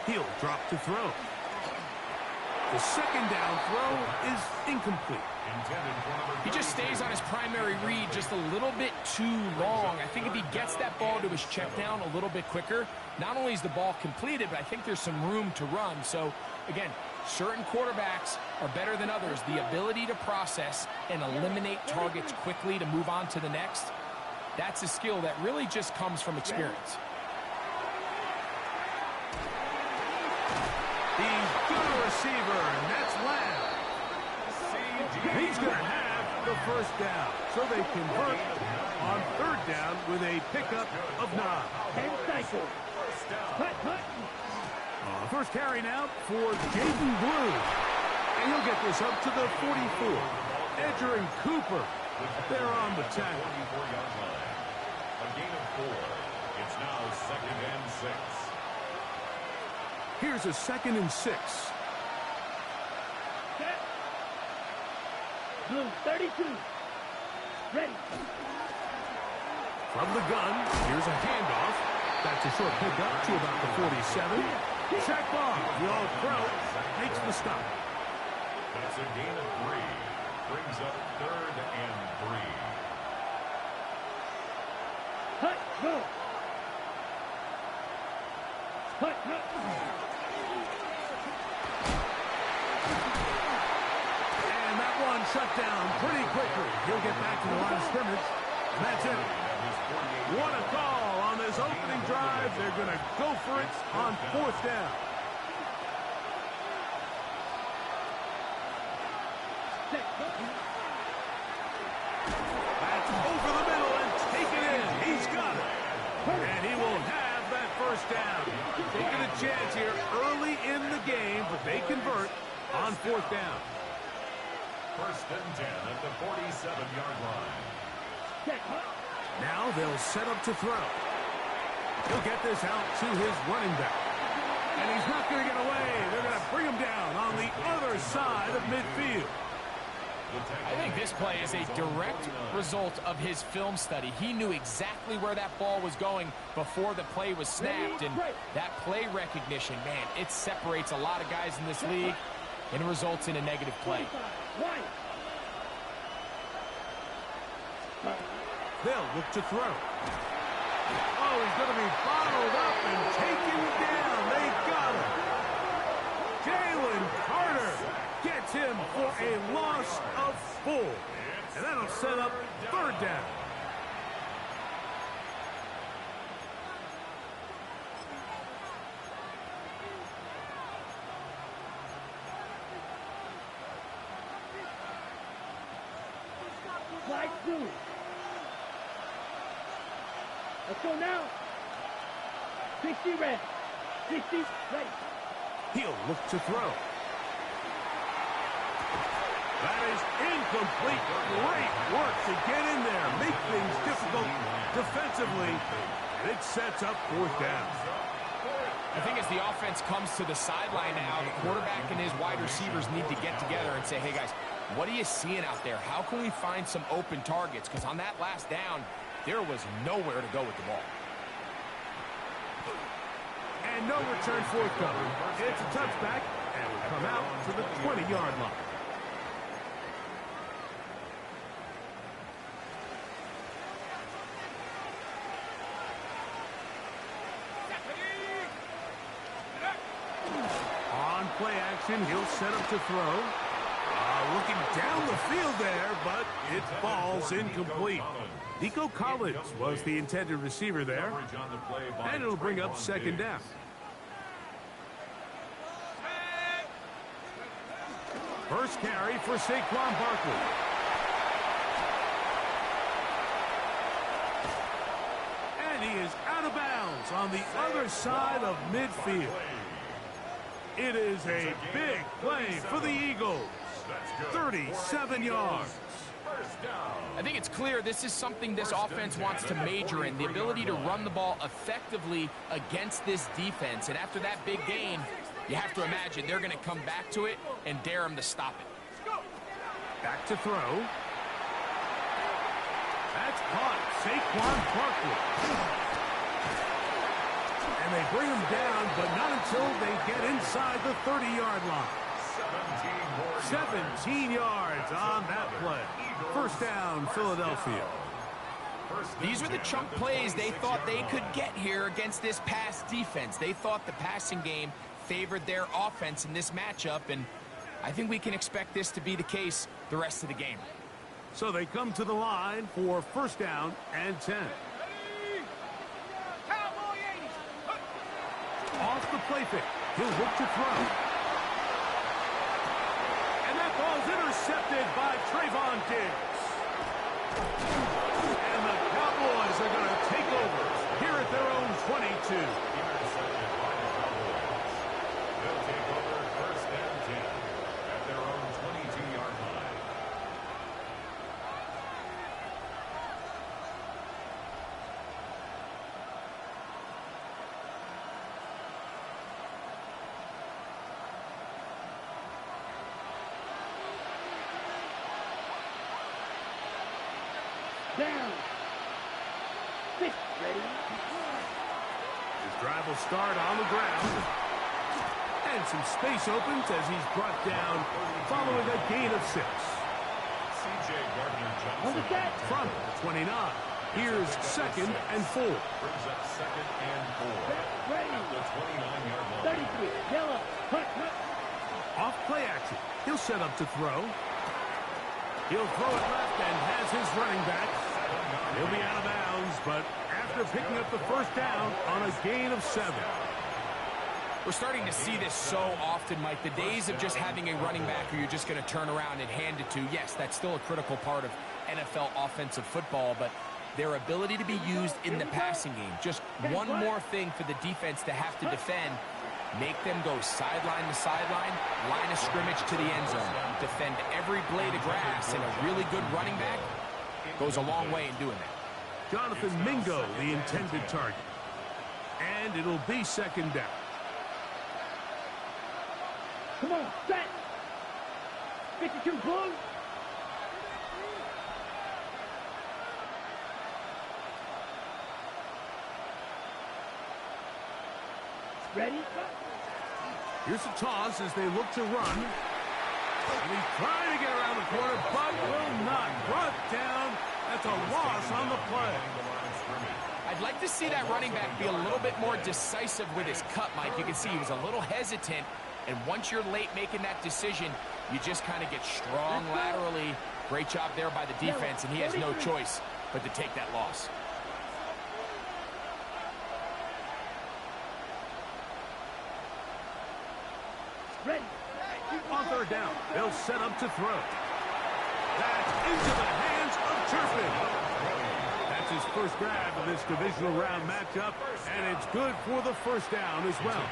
He'll drop to throw. The second down throw is incomplete. He just stays on his primary read just a little bit too long. I think if he gets that ball to his check down a little bit quicker, not only is the ball completed, but I think there's some room to run. So, again, certain quarterbacks are better than others. The ability to process and eliminate targets quickly to move on to the next, that's a skill that really just comes from experience. He's got a receiver, and that's Lamb. He's going to have the first down. So they convert on third down with a pickup of 9. First carry now for Jaden Blue. And he'll get this up to the 44. Edger and Cooper, they're on the tackle. A gain of 4. It's now 2nd and 6. Here's a 2nd and 6. Blue 32. Ready. From the gun, here's a handoff. That's a short pickup to about the 47. Check off. The All-Pro makes the stop. That's a gain of 3. Brings up 3rd and 3. Hut, go. Hut, hut. And that one shut down pretty quickly. He'll get back to the line of scrimmage. And that's it. What a call on this opening drive. They're going to go for it on 4th down. That's over the middle and taken in. He's got it. And he will have that first down. Taking a chance here early in the game, but they convert on 4th down. 1st and 10 at the 47-yard line. Now they'll set up to throw. He'll get this out to his running back. And he's not going to get away. They're going to bring him down on the other side of midfield. I think this play is a direct result of his film study. He knew exactly where that ball was going before the play was snapped. And that play recognition, man, it separates a lot of guys in this league and results in a negative play. They'll look to throw. Oh, he's going to be bottled up and taken down. They got him. Jalen Carter gets him for a loss of 4. And that'll set up 3rd down. Slide through. Let's go now. 60 red. 60 ready. He'll look to throw. That is incomplete. Great work to get in there. Make things difficult defensively. And it sets up 4th down. I think as the offense comes to the sideline now, the quarterback and his wide receivers need to get together and say, hey, guys, what are you seeing out there? How can we find some open targets? Because on that last down, there was nowhere to go with the ball. And no return forthcoming. It's a touchback, and will come out to the 20-yard line. On play action, he'll set up to throw. Looking down the field there, but it falls incomplete. Nico Collins was the intended receiver there, and it'll bring up 2nd down. First carry for Saquon Barkley. And he is out of bounds on the other side of midfield. It is a big play for the Eagles. 37 yards. I think it's clear this is something this offense wants to major in, the ability to run the ball effectively against this defense. And after that big gain, you have to imagine they're going to come back to it and dare him to stop it. Back to throw. That's caught. Saquon Barkley. And they bring him down, but not until they get inside the 30-yard line. 17 yards on that play. First down, Philadelphia. These were the chunk plays they thought they could get here against this pass defense. They thought the passing game favored their offense in this matchup, and I think we can expect this to be the case the rest of the game. So they come to the line for first down and 10. Off the play fake. He'll look to throw. And that ball's intercepted by Trayvon Diggs. And the Cowboys are going to take over here at their own 22. Intercepted by the Cowboys. They'll take over first and 10 at their own 22-yard line. Down. 6. Ready. His drive will start on the ground. And some space opens as he's brought down following a gain of 6. C.J. Gardner-Johnson Hold it back. From the 29. Here's second and 4. brings up second and 4 Ready. at the 29-yard line. 33. Yellow. Hut, hut. Off play action. He'll set up to throw. He'll throw it left and has his running back. He'll be out of bounds, but after picking up the first down on a gain of 7. We're starting to see this so often, Mike. The days of just having a running back who you're just going to turn around and hand it to, yes, that's still a critical part of NFL offensive football, but their ability to be used in the passing game, just one more thing for the defense to have to defend, make them go sideline to sideline, line of scrimmage to the end zone, defend every blade of grass, and a really good running back goes a long way in doing that. Jonathan Mingo, the intended target. And it'll be second down. Come on. Set. 52. Blue. Ready. Here's a toss as they look to run. And he's trying to get around the corner, but will not. Brought down. That's a loss on the play. I'd like to see that running back be a little bit more decisive with his cut, Mike. You can see he was a little hesitant, and once you're late making that decision, you just kind of get strong laterally. Great job there by the defense, and he has no choice but to take that loss. Ready. On third down, they'll set up to throw. That's into the hands of Turpin. That's his first grab of this divisional round matchup, and it's good for the first down as well.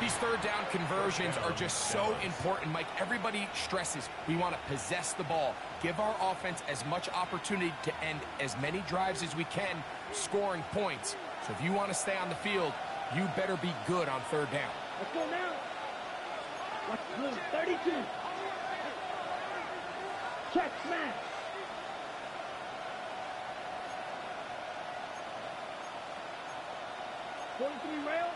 These third down conversions are just so important, Mike. Everybody stresses we want to possess the ball, give our offense as much opportunity to end as many drives as we can, scoring points. So if you want to stay on the field, you better be good on third down. Let's go now. Watch blue. 32. Check smash. Rail.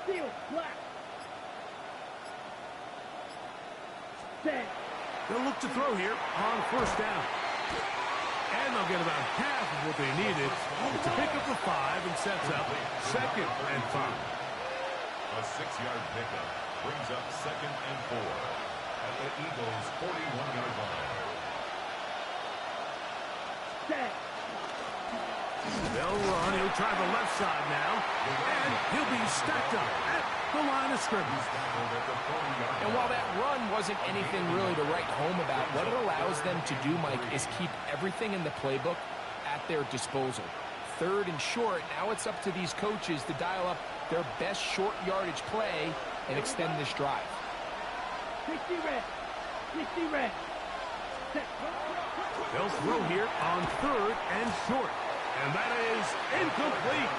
Steel, black. Set. They'll look to throw here on first down. And they'll get about half of what they needed. It's a pick up of 5 and sets up second and 5. A 6-yard pickup brings up second and 4 at the Eagles' 41-yard line. Set. They'll run. He'll try the left side now. And he'll be stacked up at the line of scrimmage. And while that run wasn't anything really to write home about, what it allows them to do, Mike, is keep everything in the playbook at their disposal. Third and short, now it's up to these coaches to dial up their best short yardage play and extend this drive. 60 red. 60 red. Set. They'll throw here on third and short. And that is incomplete.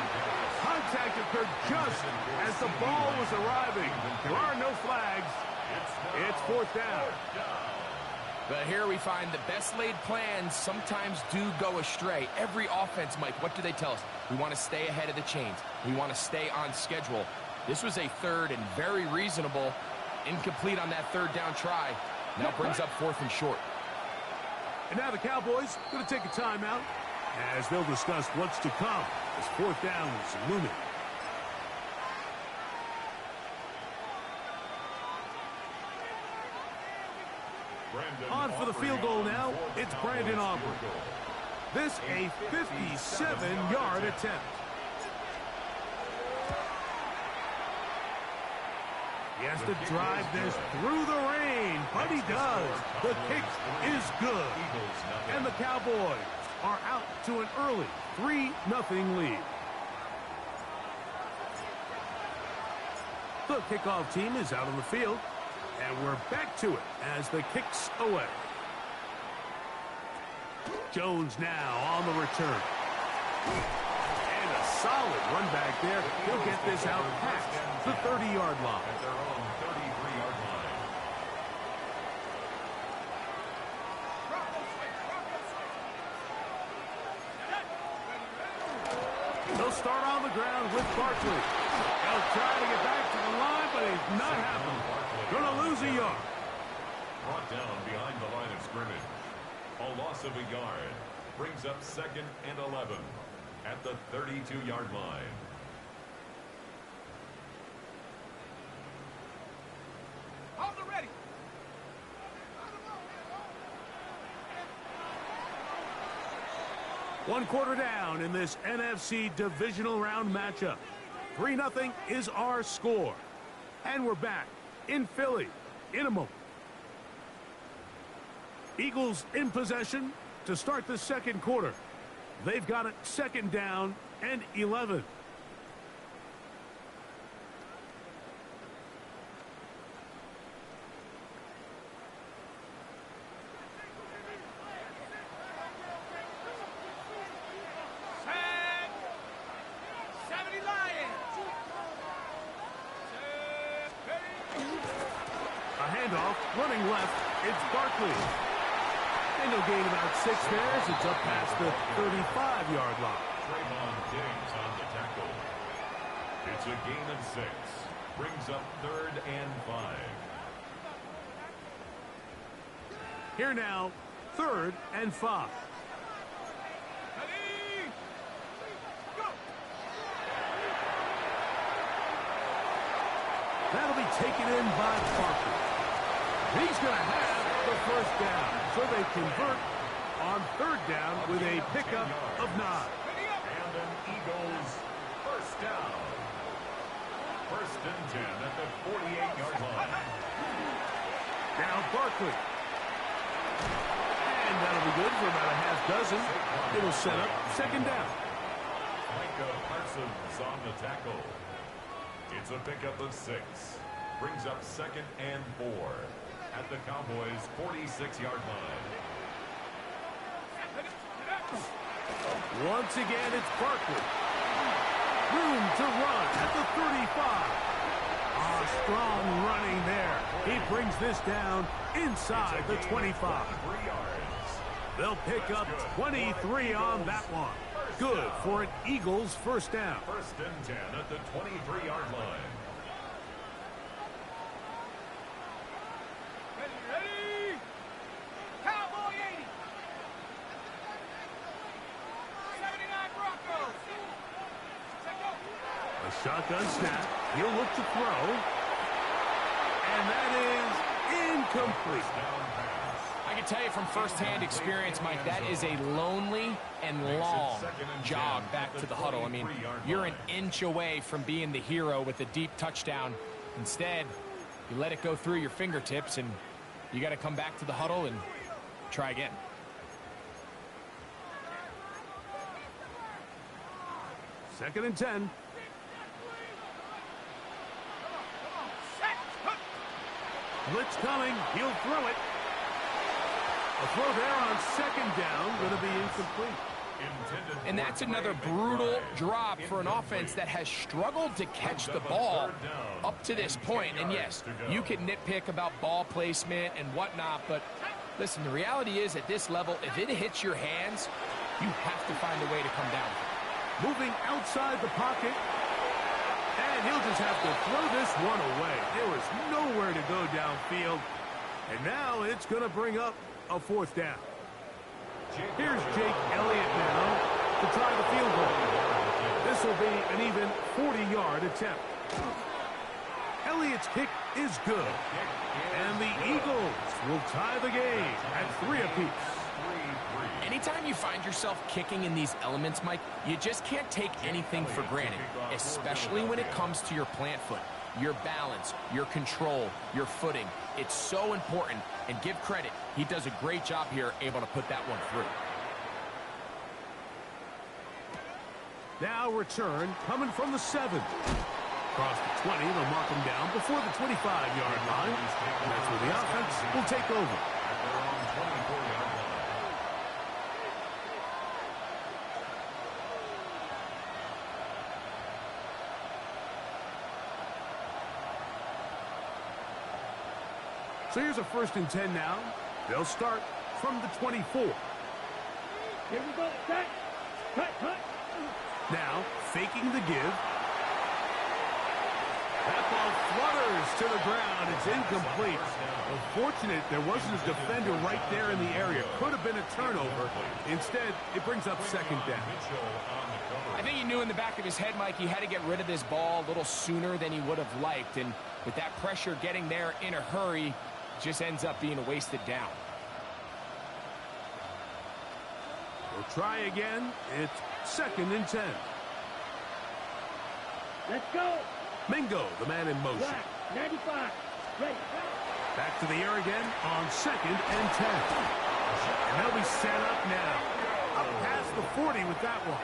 Contact occurred just as the ball was arriving. There are no flags. It's fourth down. But here we find the best laid plans sometimes do go astray. Every offense, Mike, what do they tell us? We want to stay ahead of the chains. We want to stay on schedule. This was a third and very reasonable, incomplete on that third down try. Now brings up 4th and short. And now the Cowboys going to take a timeout as they'll discuss what's to come as 4th down is looming. On for the field goal now, it's Brandon Aubrey. This a 57-yard attempt. He has to drive this through the rain, but he does. The kick is good. And the Cowboys are out to an early 3-0 lead. The kickoff team is out on the field. And we're back to it as the kick's away. Jones now on the return. And a solid run back there. He'll get this out past the 30-yard line. At their own 33-yard line. They'll start on the ground with Barkley. They'll try to get back to the line, but it's not happening. Going to lose a yard. Brought down behind the line of scrimmage. A loss of a yard brings up 2nd and 11 at the 32-yard line. Hold it ready. One quarter down in this NFC divisional round matchup. 3-0 is our score. And we're back in Philly in a moment. Eagles in possession to start the second quarter. They've got it 2nd down and 11. Running left, it's Barkley. And he'll gain about 6 there as it's up past the 35-yard line. Trayvon Diggs on the tackle. It's a gain of 6. Brings up 3rd and 5. Here now, 3rd and 5. Ready? Go. That'll be taken in by Barkley. He's going to have the 1st down, so they convert on 3rd down with a pickup of 9. And an Eagles 1st down. 1st and 10 at the 48-yard line. Now Barkley. And that'll be good for about a half dozen. It'll set up 2nd down. Micah Parsons on the tackle. It's a pickup of 6. Brings up 2nd and 4. At the Cowboys' 46-yard line. Once again, it's Barkley. Room to run at the 35. Strong running there. He brings this down inside the 25. They'll pick up 23 on that one. Good for an Eagles 1st down. 1st and 10 at the 23-yard line. Ready? Cowboy 80. 79 Broncos. Check go. A shotgun snap. He'll look to throw. And that is incomplete. I can tell you from firsthand experience, Mike, that is a lonely and long jog back to the huddle. I mean, you're an inch away from being the hero with a deep touchdown. Instead, you let it go through your fingertips, and you got to come back to the huddle and try again. Second and 10. Blitz coming. He'll throw it. A throw there on 2nd down, going to be incomplete. And that's another brutal drop for an offense that has struggled to catch the ball up to this point. And yes, you can nitpick about ball placement and whatnot, but Listen, the reality is at this level, if it hits your hands, you have to find a way to come down with it. Moving outside the pocket. And he'll just have to throw this one away. There was nowhere to go downfield. And now it's going to bring up a fourth down. Here's Jake Elliott now to try the field goal. This will be an even 40-yard attempt. Elliott's kick is good. And the Eagles will tie the game at 3 apiece. Anytime you find yourself kicking in these elements, Mike, you just can't take anything for granted, especially when it comes to your plant foot, your balance, your control, your footing. It's so important, and give credit, he does a great job here able to put that one through. Now return coming from the 7. Across the 20, they'll mark him down before the 25-yard line. And that's where the offense will take over. So here's a 1st and 10 now. They'll start from the 24. Here we go. Cut. Cut. Now, faking the give. That ball flutters to the ground. It's incomplete. Unfortunate there wasn't a defender right there in the area. Could have been a turnover. Instead, it brings up 2nd down. I think he knew in the back of his head, Mike, he had to get rid of this ball a little sooner than he would have liked. And with that pressure getting there in a hurry, just ends up being a wasted down. We'll try again. It's 2nd and 10. Let's go. Mingo, the man in motion. Black, 95. Ready. Back to the air again on 2nd and 10. And they'll be set up now. Up past the 40 with that one.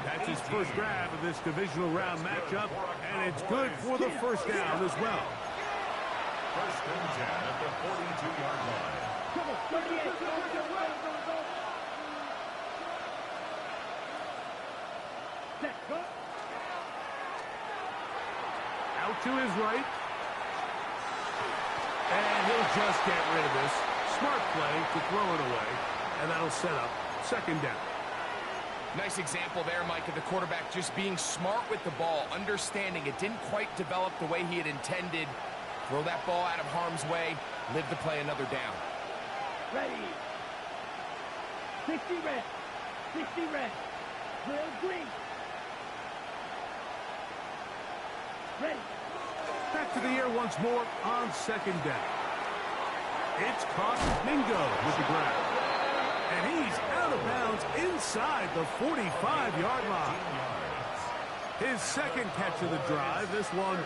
That's his first grab of this divisional round matchup, and it's good for the 1st down as well. 1st and 10 at the 42-yard line. Come on, 38. Go. Set. Go. Out to his right. And he'll just get rid of this. Smart play to throw it away. And that'll set up 2nd down. Nice example there, Mike, of the quarterback just being smart with the ball, understanding it didn't quite develop the way he had intended. Throw that ball out of harm's way, live to play another down. Ready. 60 red. 60 red. Real green. Ready. Back to the air once more on 2nd down. It's caught. Mingo with the grab. And he's out of bounds inside the 45-yard line. His 2nd catch of the drive. This one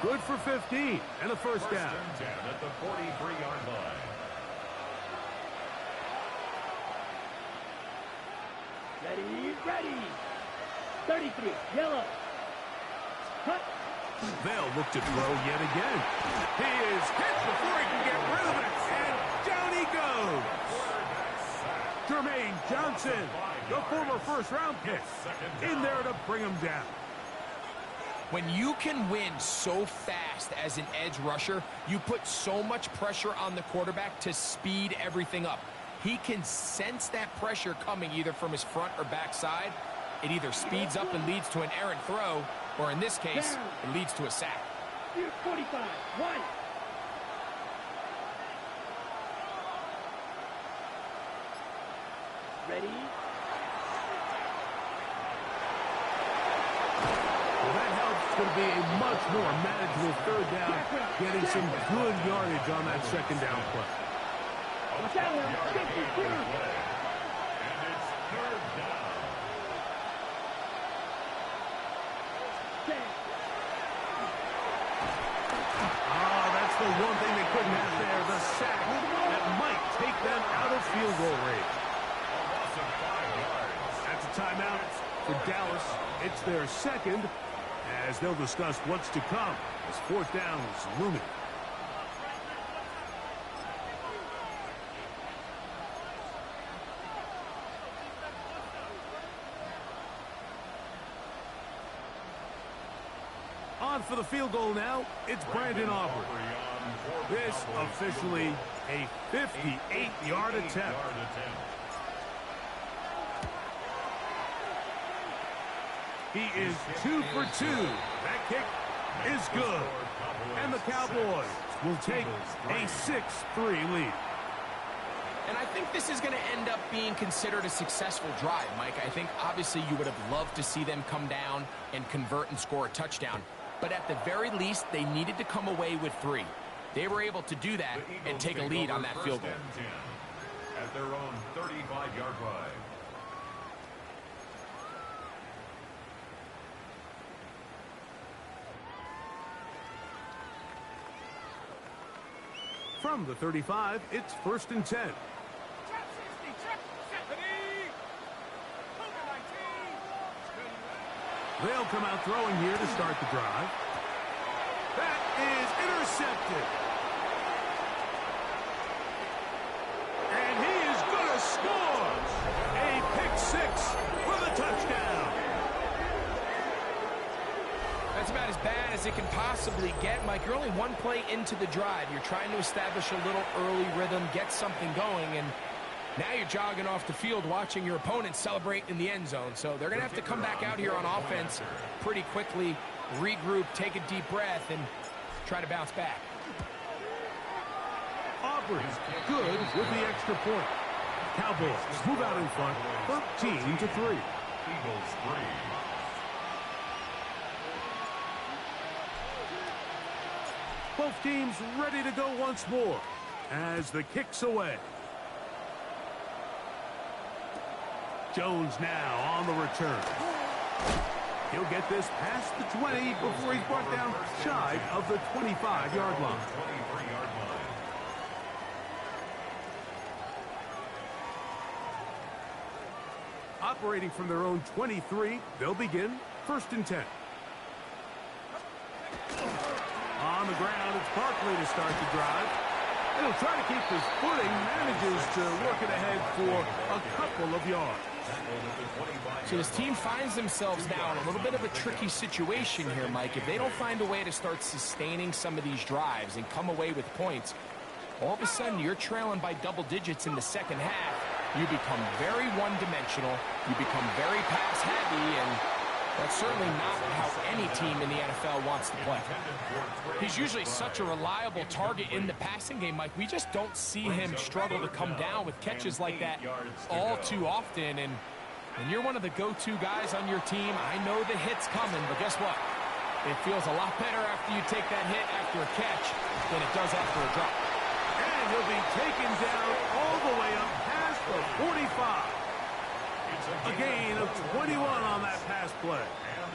good for 15 and a 1st down. 1st and 10 at the 43-yard line. Ready. 33. Yellow. Cut. They'll look to throw yet again. He is hit before he can get rid of it, and down he goes. Jermaine Johnson, the former 1st-round pick, in there to bring him down. When you can win so fast as an edge rusher, you put so much pressure on the quarterback to speed everything up. He can sense that pressure coming either from his front or back side. It either speeds up and leads to an errant throw, or in this case, it leads to a sack. Here's 45. 1. Ready. Well, that helps. It's going to be a much more manageable 3rd down, getting some good yardage on that 2nd down play. Watch out, 52. And it's 3rd down. That's the one thing they couldn't have there, the sack that might take them out of field goal range. That's a timeout for Dallas. It's their 2nd, as they'll discuss what's to come as 4th down is looming. On for the field goal now, it's Brandon Aubrey. This officially a 58-yard attempt. He is 2 for 2. That kick is good. And the Cowboys will take a 6-3 lead. And I think this is going to end up being considered a successful drive, Mike. I think obviously you would have loved to see them come down and convert and score a touchdown. But at the very least, they needed to come away with 3. They were able to do that and take a lead on that field goal. At their own 35-yard line. From the 35, it's 1st and 10. Check 60, check 70. Over 19. They'll come out throwing here to start the drive. That is intercepted. And he is going to score. A pick 6 for the touchdown. That's about as bad as it can possibly get, Mike. You're only one play into the drive. You're trying to establish a little early rhythm, get something going, and now you're jogging off the field watching your opponent celebrate in the end zone. So they're going to have to come back out here on offense pretty quickly, regroup, take a deep breath, and try to bounce back. Aubrey good with the extra point. Cowboys move out in front, 13-3. Eagles 3. Both teams ready to go once more as the kick's away. Jones now on the return. He'll get this past the 20 before he's brought down shy of the 25-yard line. 23-yard line. Operating from their own 23, they'll begin 1st and 10. On the ground, it's Barkley to start the drive. He'll try to keep his footing, manages to work it ahead for a couple of yards. So this team finds themselves now in a little bit of a tricky situation here, Mike. If they don't find a way to start sustaining some of these drives and come away with points, all of a sudden you're trailing by double digits in the second half. You become very one-dimensional. You become very pass-heavy, and that's certainly not how any team in the NFL wants to play. He's usually such a reliable target in the passing game, Mike. We just don't see him struggle to come down with catches like that all too often. And when you're one of the go-to guys on your team, I know the hit's coming, but guess what? It feels a lot better after you take that hit after a catch than it does after a drop. And he'll be taken down all the way up past the 45. A gain of 21 on that pass play.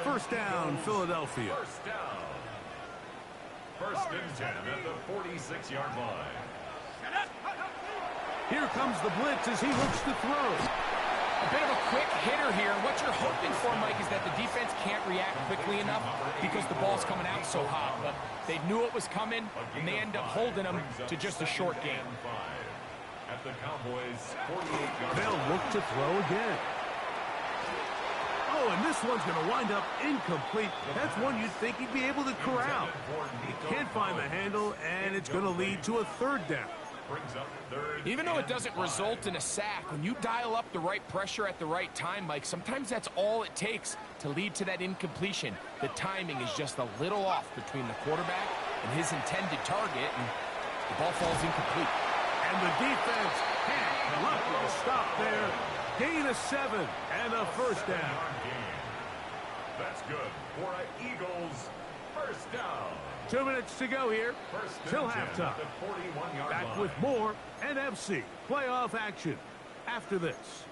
1st down, Philadelphia. 1st down. 1st and 10 at the 46-yard line. Here comes the blitz as he looks to throw. A bit of a quick hitter here. What you're hoping for, Mike, is that the defense can't react quickly enough because the ball's coming out so hot. But they knew it was coming, and they end up holding them to just a short game. At the Cowboys' 48-yard line. They'll look to throw again. Oh, and this one's going to wind up incomplete. That's one you'd think he'd be able to corral. He can't find the handle, and it's going to lead to a 3rd down. Even though it doesn't result in a sack, when you dial up the right pressure at the right time, Mike, sometimes that's all it takes to lead to that incompletion. The timing is just a little off between the quarterback and his intended target, and the ball falls incomplete. And the defense can't luck with a stop there. Gain of 7 and a 1st down. That's good for an Eagles 1st down. 2 minutes to go here till halftime. Back with more NFC playoff action after this.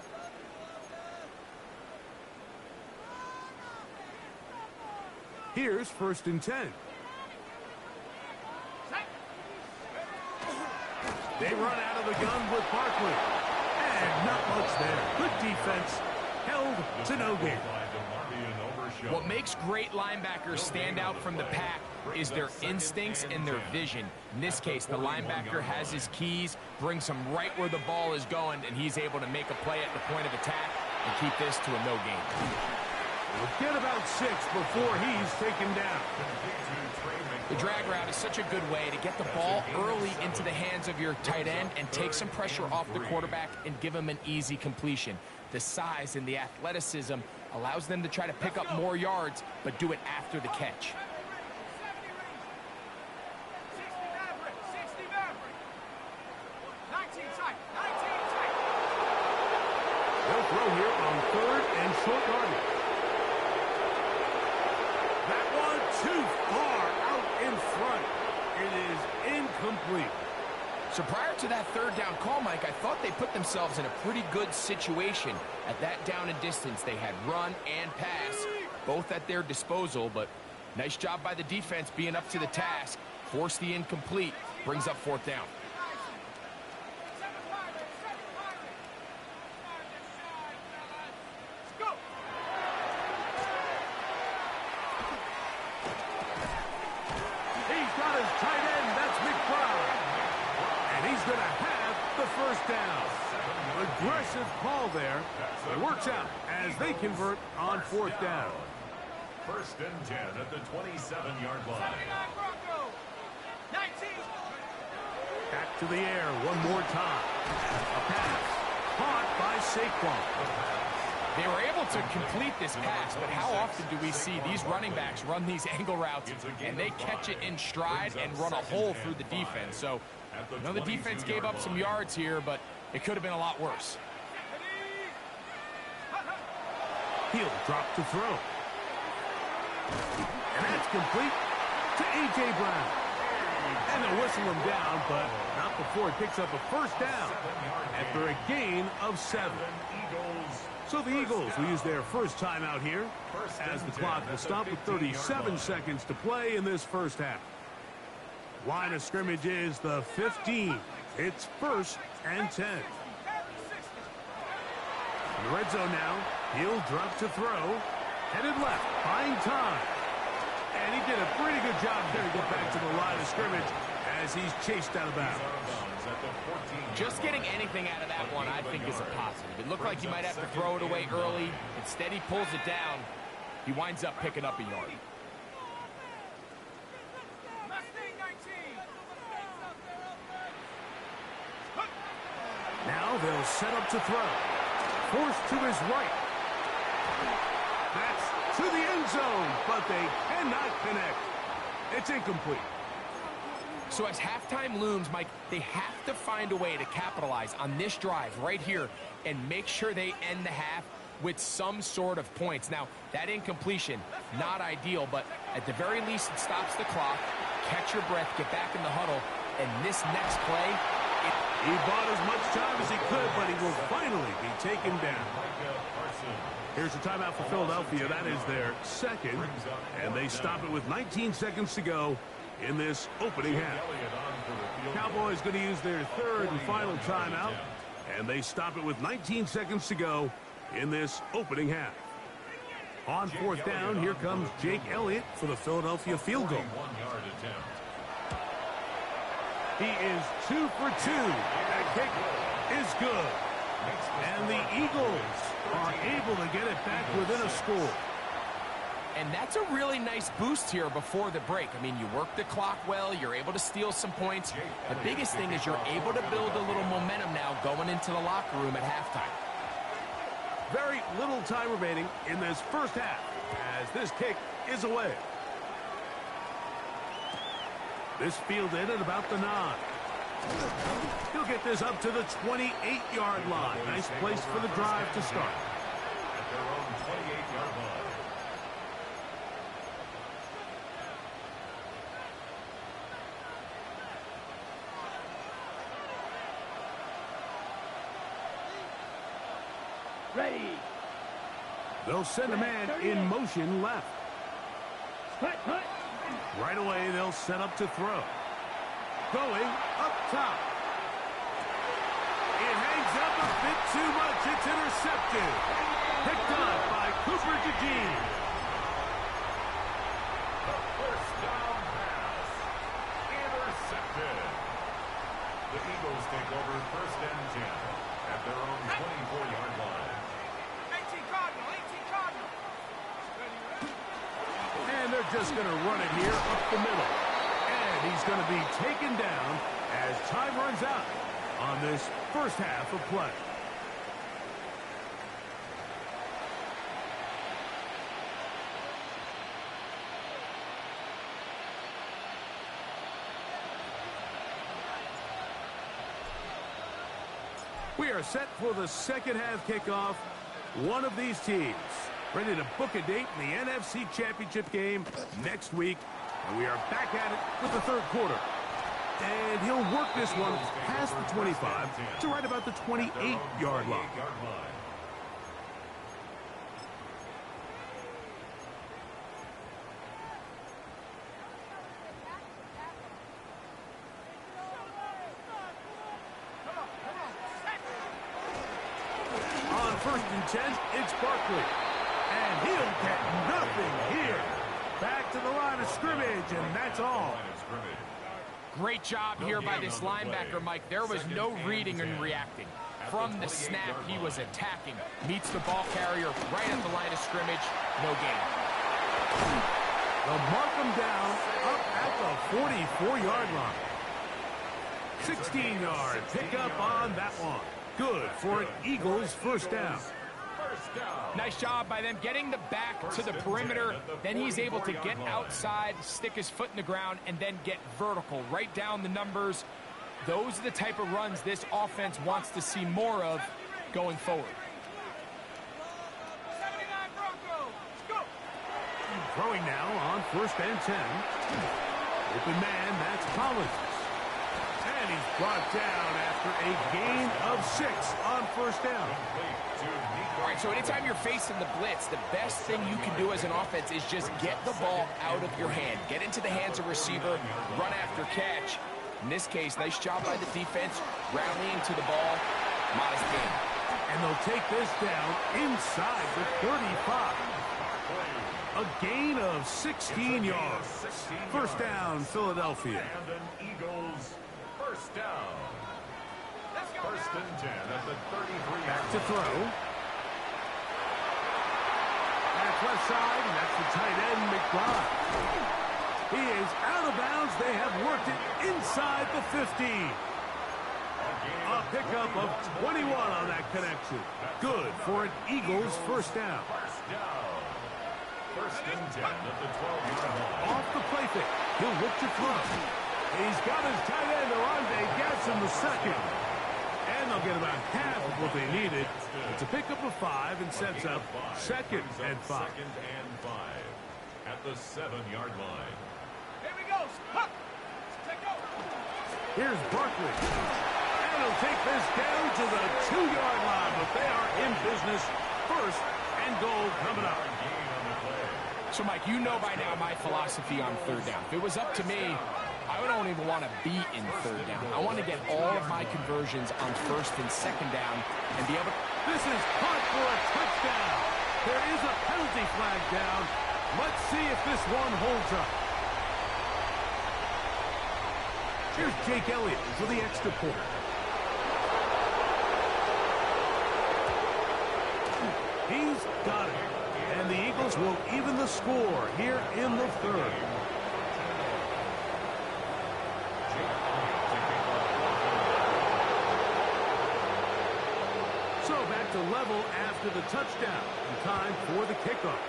Here's 1st and 10. They run out of the gun with Barkley. And not much there. Good defense. Held to no gain. What makes great linebackers stand out from the pack is their instincts and their vision. In this case, the linebacker has his keys, brings him right where the ball is going, and he's able to make a play at the point of attack and keep this to a no gain. We'll get about 6 before he's taken down. The drag route is such a good way to get the ball early into the hands of your tight end and take some pressure off the quarterback and give him an easy completion. The size and the athleticism allows them to try to pick up more yards, but do it after the catch. 60 Maverick. 19 tight. 19 tight. They'll throw here on 3rd and short yardage. That one too far out in front. It is incomplete. So prior to that 3rd down call, Mike, I thought they put themselves in a pretty good situation. At that down and distance, they had run and pass, both at their disposal, but nice job by the defense being up to the task. Force the incomplete, brings up 4th down. He's got his tight end. That's McBride. And he's going to have the 1st down. Aggressive call there. It works out as they convert on 4th down. 1st and 10 at the 27-yard line. 19. Back to the air one more time. A pass caught by Saquon. They were able to complete this pass, but how often do we see these running backs run these angle routes and they catch it in stride and run a hole through the defense? So, I know the defense gave up some yards here, but it could have been a lot worse. He'll drop to throw. And that's complete to A.J. Brown. And they'll whistle him down, but not before he picks up a 1st down after a gain of 7. So the Eagles will use their first timeout here as the clock will stop with 37 seconds to play in this 1st half. Line of scrimmage is the 15. It's 1st and 10. In the red zone now, he'll drop to throw. Headed left, buying time. And he did a pretty good job there to get back to the line of scrimmage as he's chased out of bounds. Just getting anything out of that one, I think, is a positive. It looked like he might have to throw it away early. Instead, he pulls it down. He winds up picking up a yard. Now they'll set up to throw. Forced to his right. That's to the end zone, but they cannot connect. It's incomplete. So as halftime looms, Mike, they have to find a way to capitalize on this drive right here and make sure they end the half with some sort of points. Now, that incompletion, not ideal, but at the very least, it stops the clock. Catch your breath, get back in the huddle, and this next play, he bought as much time as he could, but he will finally be taken down. Here's a timeout for Philadelphia. That is their 2nd, and they stop it with 19 seconds to go in this opening half. Cowboys going to use their 3rd and final timeout, and they stop it with 19 seconds to go in this opening half. On 4th down, here comes Jake Elliott for the Philadelphia field goal. He is 2 for 2. That kick is good. And the Eagles are able to get it back within a score. And that's a really nice boost here before the break. I mean, you work the clock well, you're able to steal some points. The biggest thing is you're able to build a little momentum now going into the locker room at halftime. Very little time remaining in this 1st half as this kick is away. This fielded at about the 9. He'll get this up to the 28-yard line. Nice place for the drive to start. At their own 28-yard line. Ready. They'll send a man in motion left. Hut. Right away, they'll set up to throw. Going up top. It hangs up a bit too much. It's intercepted. Picked up by Cooper DeJean. The 1st down pass. Intercepted. The Eagles take over 1st and 10 at their own 24-yard line. 18 Cardinal. 18 Cardinal. And they're just going to run it here up the middle. And he's going to be taken down as time runs out on this first half of play. We are set for the second half kickoff. One of these teams ready to book a date in the NFC Championship game next week. And we are back at it with the third quarter. And he'll work this one past the 25 to right about the 28-yard line. On 1st and 10, it's Barkley. And he'll get nothing here. Back to the line of scrimmage, and that's all. Great job here by this linebacker, Mike. There was no reading and reacting. From the snap, he was attacking. Meets the ball carrier right at the line of scrimmage. No gain. They'll mark him down up at the 44-yard line. 16-yard pickup on that one. Good for an Eagles first down. Nice job by them getting the back to the perimeter. Then he's able to get outside, stick his foot in the ground, and then get vertical. Right down the numbers. Those are the type of runs this offense wants to see more of going forward. 79 Broncos. Let's go. Throwing now on 1st and 10. Open man, that's Collins. And he's brought down after a gain of 6 on 1st down. All right, so anytime you're facing the blitz, the best thing you can do as an offense is just get the ball out of your hand. Get into the hands of receiver, run after catch. In this case, nice job by the defense, rallying to the ball. Modest gain. And they'll take this down inside the 35. A gain of 16 yards. First down, Philadelphia. And an Eagles first down. Let's go. 1st and 10 at the 33. Back to throw. That's left side, and that's the tight end, McBride. He is out of bounds. They have worked it inside the 15. A pickup of 21 on that connection. Good for an Eagles first down. 1st and 10 at the 12-yard line. Off the play fake. He'll look to throw. He's got his tight end, Arande Gatson, the second. And they'll get about half of what they needed. It's a pickup of 5 and sets up 2nd and 5. 2nd and 5 at the 7-yard line. Here we go. Hup. Let's go. Here's Barkley. And he'll take this down to the 2-yard line, but they are in business. 1st and goal coming up. So, Mike, you know by now my philosophy on 3rd down. If it was up to me, I don't even want to be in 3rd down. I want to get all of my conversions on 1st and 2nd down and be able to... This is caught for a touchdown. There is a penalty flag down. Let's see if this one holds up. Here's Jake Elliott for the extra point. He's got it. And the Eagles will even the score here in the 3rd. So back to level after the touchdown. And time for the kickoff.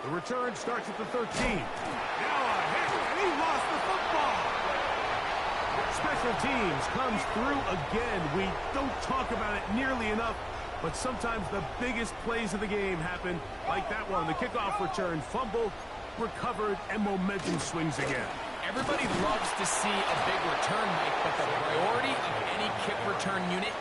The return starts at the 13. Now a hit, and he lost the football. Special teams comes through again. We don't talk about it nearly enough, but sometimes the biggest plays of the game happen like that one. The kickoff return, fumble, recovered, and momentum swings again. Everybody loves to see a big return, Mike, but the priority of any kick return unit,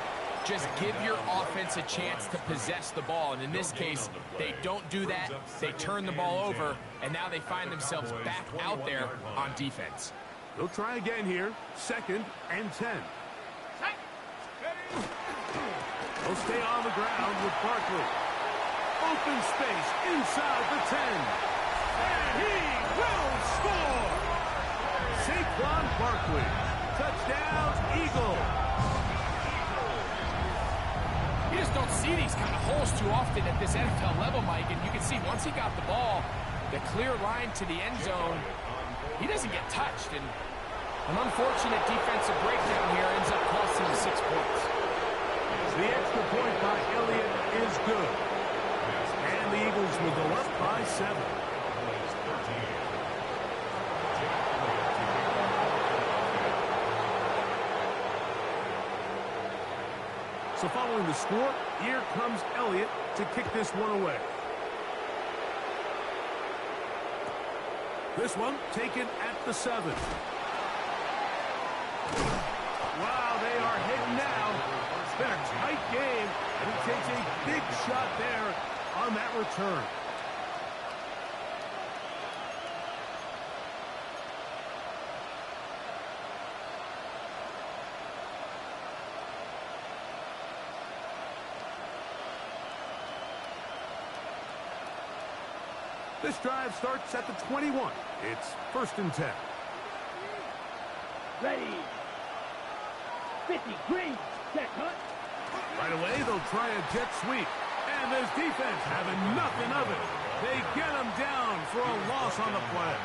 just give your offense a chance to possess the ball. And in this case, they don't do that. They turn the ball over, and now they find themselves back out there on defense. They'll try again here. 2nd and 10. They'll stay on the ground with Barkley. Open space inside the 10. And he will score! Saquon Barkley. Touchdown, Eagles. You just don't see these kind of holes too often at this NFL level, Mike. And you can see once he got the ball, The clear line to the end zone, he doesn't get touched, and an unfortunate defensive breakdown here ends up costing him 6 points. The extra point by Elliott is good. And the Eagles will go up by 7. So following the score, here comes Elliott to kick this one away. This one taken at the 7. Wow, they are hitting now. It's been a tight game, and he takes a big shot there on that return. This drive starts at the 21. It's 1st and 10. Ready. 50 green. Check, hunt. Right away, they'll try a jet sweep. And this defense having nothing of it. They get him down for a loss on the play.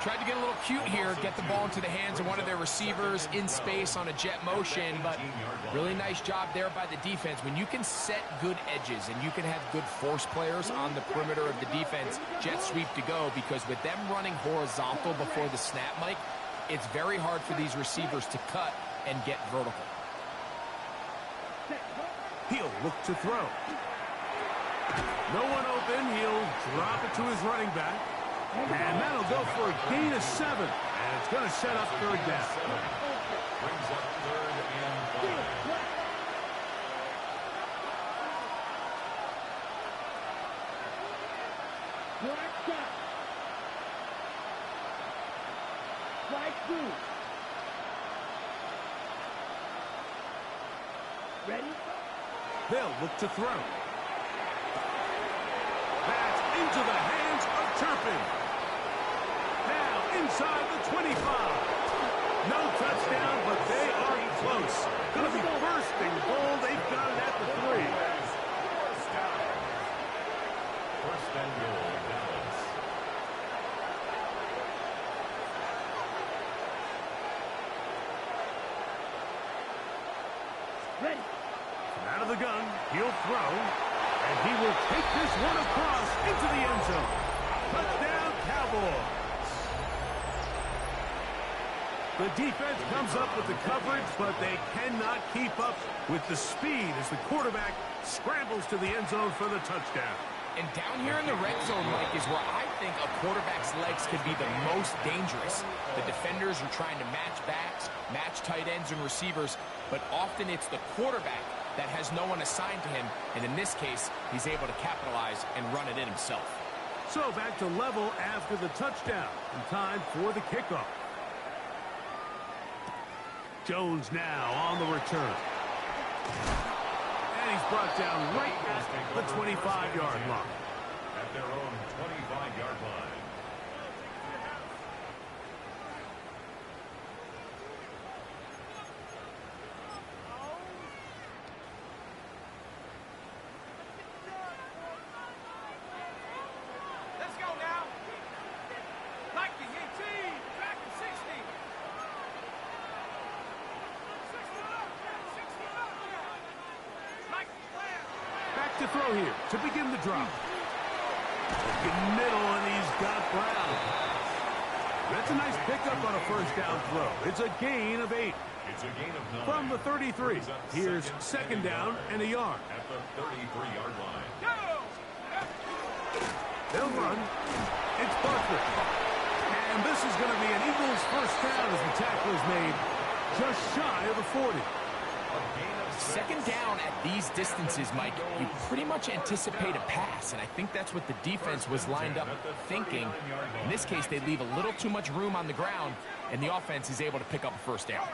Tried to get a little cute here, get the ball into the hands of one of their receivers in space on a jet motion, but really nice job there by the defense. When you can set good edges and you can have good force players on the perimeter of the defense, jet sweep to go, because with them running horizontal before the snap, Mike, it's very hard for these receivers to cut and get vertical. He'll look to throw. No one open. He'll drop it to his running back. And that'll go for a gain of 7. And it's going to set up 3rd down. Brings up 3rd and 5. Strike 2. Ready? They'll look to throw. That's into the hands of Turpin. Now inside the 25. No touchdown, but they are close. Going to be first and goal. They've got it at the 3. First and goal, Dallas. Ready. Out of the gun, he'll throw, and he will take this one across into the end zone. Touchdown, Cowboys. The defense comes up with the coverage, but they cannot keep up with the speed as the quarterback scrambles to the end zone for the touchdown. And down here in the red zone, Mike, is where I think a quarterback's legs could be the most dangerous. The defenders are trying to match backs, match tight ends and receivers, but often it's the quarterback that has no one assigned to him, and in this case, he's able to capitalize and run it in himself. So back to level after the touchdown, and time for the kickoff. Jones now on the return. And he's brought down right at the 25-yard line. At their own 25-yard line. Let's go now. Like the 18. Back to 60. 60 up. Like the plan. Back to throw here to begin the drop. In middle, and he's got Brown. That's a nice pickup on a first down throw. It's a gain of 8. It's a gain of 9. From the 33. Here's second down and a yard. At the 33-yard line. Go. They'll run. It's Barkley. And this is going to be an Eagles first down as the tackle is made just shy of the 40. Second down at these distances, Mike, you pretty much anticipate a pass, and I think that's what the defense was lined up thinking. In this case, they leave a little too much room on the ground, and the offense is able to pick up a first down.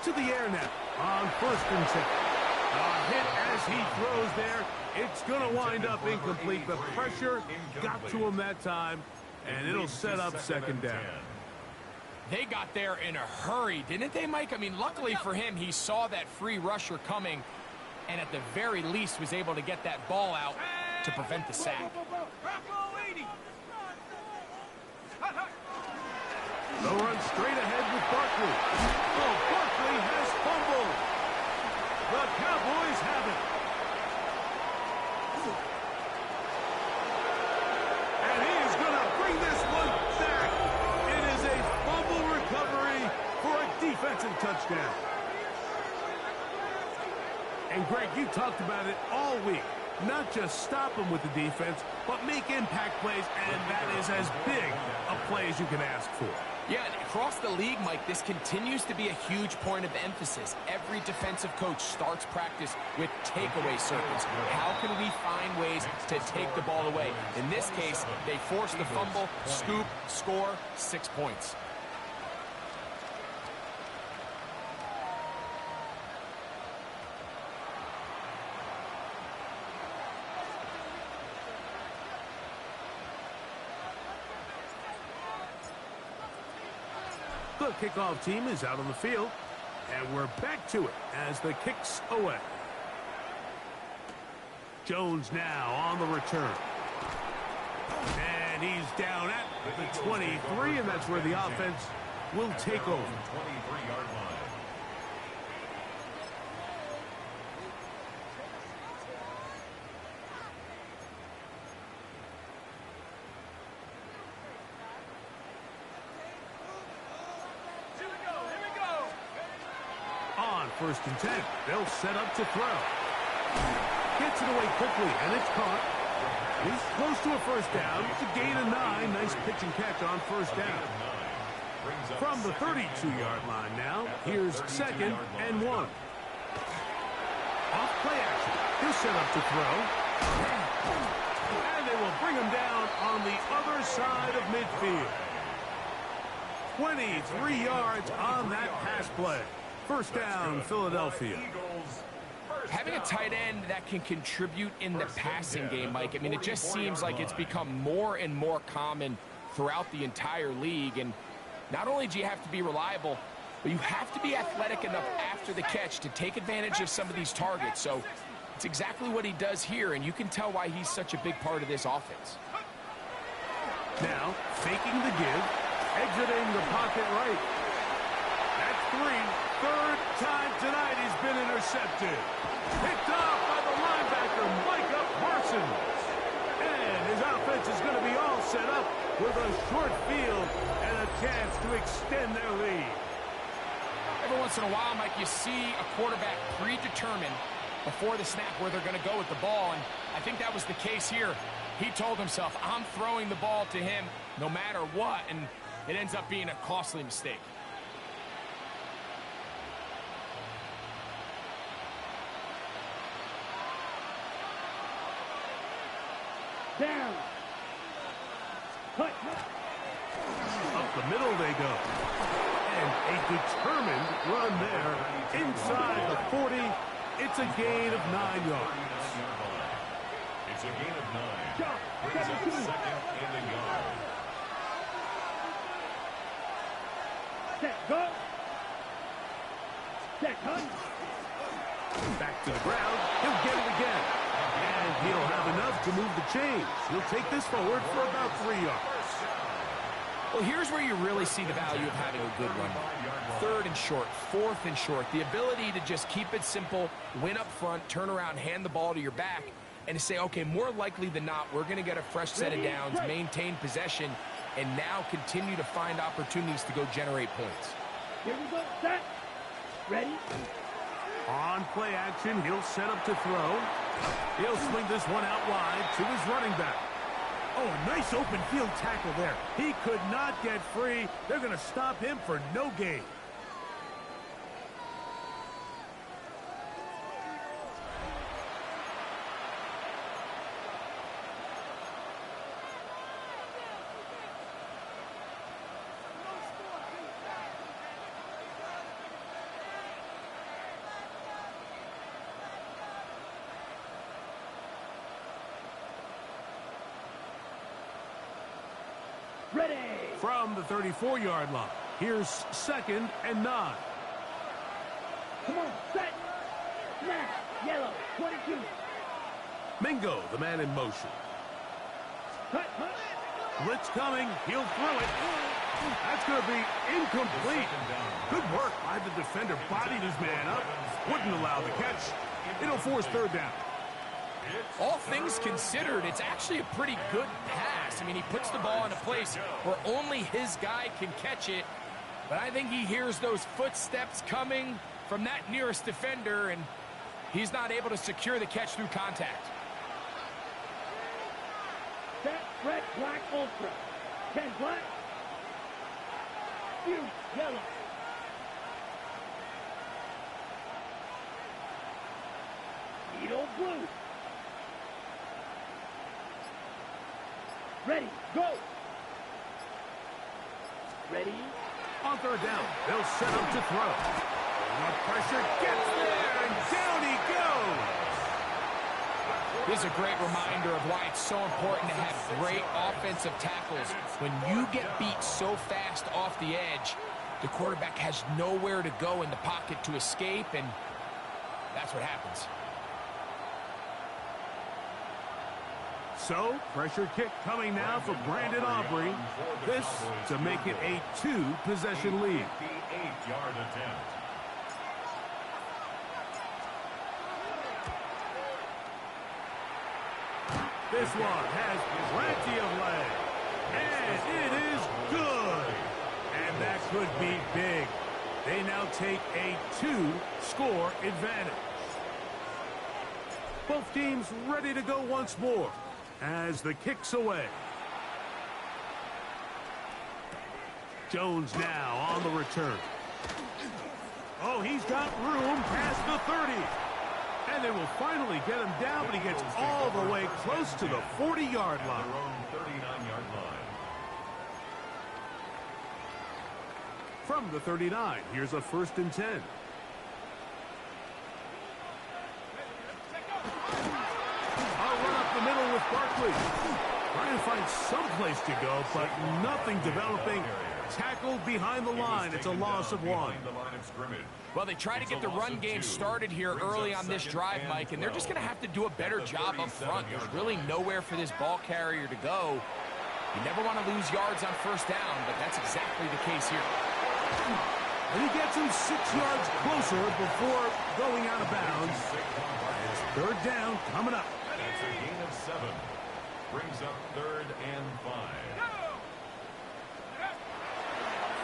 To the air now on 1st and 10. A hit as he throws there. It's going to wind up incomplete. The pressure got to him that time, and it'll set up second down. They got there in a hurry, didn't they, Mike? I mean, luckily for him, he saw that free rusher coming, and at the very least was able to get that ball out to prevent the sack. Bravo 80. They'll run straight ahead with Barkley. Oh, Barkley has fumbled. The Cowboys have it. And he is going to bring this one back. It is a fumble recovery for a defensive touchdown. And Greg, you talked about it all week. Not just stop them with the defense, but make impact plays, and that is as big a play as you can ask for. Yeah, and across the league, Mike, this continues to be a huge point of emphasis. Every defensive coach starts practice with takeaway circles. How can we find ways to take the ball away? In this case, they force the fumble, scoop, score, 6 points. The kickoff team is out on the field, and we're back to it as the kick's away. Jones now on the return. And he's down at the 23, and that's where the offense will take over. 23-yard line. On 1st and 10, they'll set up to throw. Gets it away quickly, and it's caught. He's close to a first down. It's a gain of 9. Nice pitch and catch on first down. From the 32-yard line now, here's 2nd and 1. Off play action. He'll set up to throw. And they will bring him down on the other side of midfield. 23 yards on that pass play. First down, Philadelphia. Having a tight end that can contribute in the passing game, Mike, I mean, it just seems like it's become more and more common throughout the entire league. And not only do you have to be reliable, but you have to be athletic enough after the catch to take advantage of some of these targets. So it's exactly what he does here, and you can tell why he's such a big part of this offense. Now, faking the give, exiting the pocket right. That's 3. Third time tonight he's been intercepted. Picked off by the linebacker, Micah Parsons. And his offense is going to be all set up with a short field and a chance to extend their lead. Every once in a while, Mike, you see a quarterback predetermined before the snap where they're going to go with the ball, and I think that was the case here. He told himself, I'm throwing the ball to him no matter what, and it ends up being a costly mistake. Down. Cut. Up the middle they go. And a determined run there inside the 40. It's a gain of 9 yards. It's a gain of 9. Brings up 2nd and a yard. Set. Go. Set. Cut. Back to the ground. He'll get it again. And he'll have enough to move the chains. He'll take this forward for about 3 yards. Well, here's where you really see the value of having a good run. 3rd and short, 4th and short. The ability to just keep it simple, win up front, turn around, hand the ball to your back, and to say, okay, more likely than not, we're going to get a fresh set of downs, maintain possession, and now continue to find opportunities to go generate points. Here we go. Set. Ready. On play action, he'll set up to throw. He'll swing this one out wide to his running back. Oh, a nice open field tackle there. He could not get free. They're going to stop him for no gain. Ready. From the 34-yard line, here's 2nd and 9. Come on. Set. Snap. Yellow, 22. Mingo, the man in motion. Cut, cut. Blitz coming. He'll throw it. That's going to be incomplete. Good work by the defender. Bodied his man up. Wouldn't allow the catch. It'll force third down. All things considered, it's actually a pretty good pass. I mean, he puts the ball in a place where only his guy can catch it. But I think he hears those footsteps coming from that nearest defender, and he's not able to secure the catch through contact. Set, red, black, ultra. 10 black. Few, yellow. Needle blue. Ready, go. Ready. On third down, they'll set up to throw. Enough pressure, gets there, and down he goes. This is a great reminder of why it's so important to have great offensive tackles. When you get beat so fast off the edge, the quarterback has nowhere to go in the pocket to escape, and that's what happens. So, pressure kick coming now for Brandon Aubrey. This to make it a 2-possession lead. The 8-yard attempt. This one has plenty of leg. And it is good. And that could be big. They now take a 2-score advantage. Both teams ready to go once more as the kick's away. Jones now on the return. Oh, he's got room past the 30. And they will finally get him down, but he gets all the way close to the 40-yard line. Their own 39-yard line. From the 39, here's a 1st and 10. I'll run up the middle with Barkley. Trying to find some place to go, but nothing developing. Tackled behind the line. It's a loss of 1. Well, they try to get the run game started here early on this drive, Mike, and they're just going to have to do a better job up front. There's really nowhere for this ball carrier to go. You never want to lose yards on first down, but that's exactly the case here. And he gets him 6 yards closer before going out of bounds. It's third down coming up. That's a gain of 7. Brings up 3rd and 5.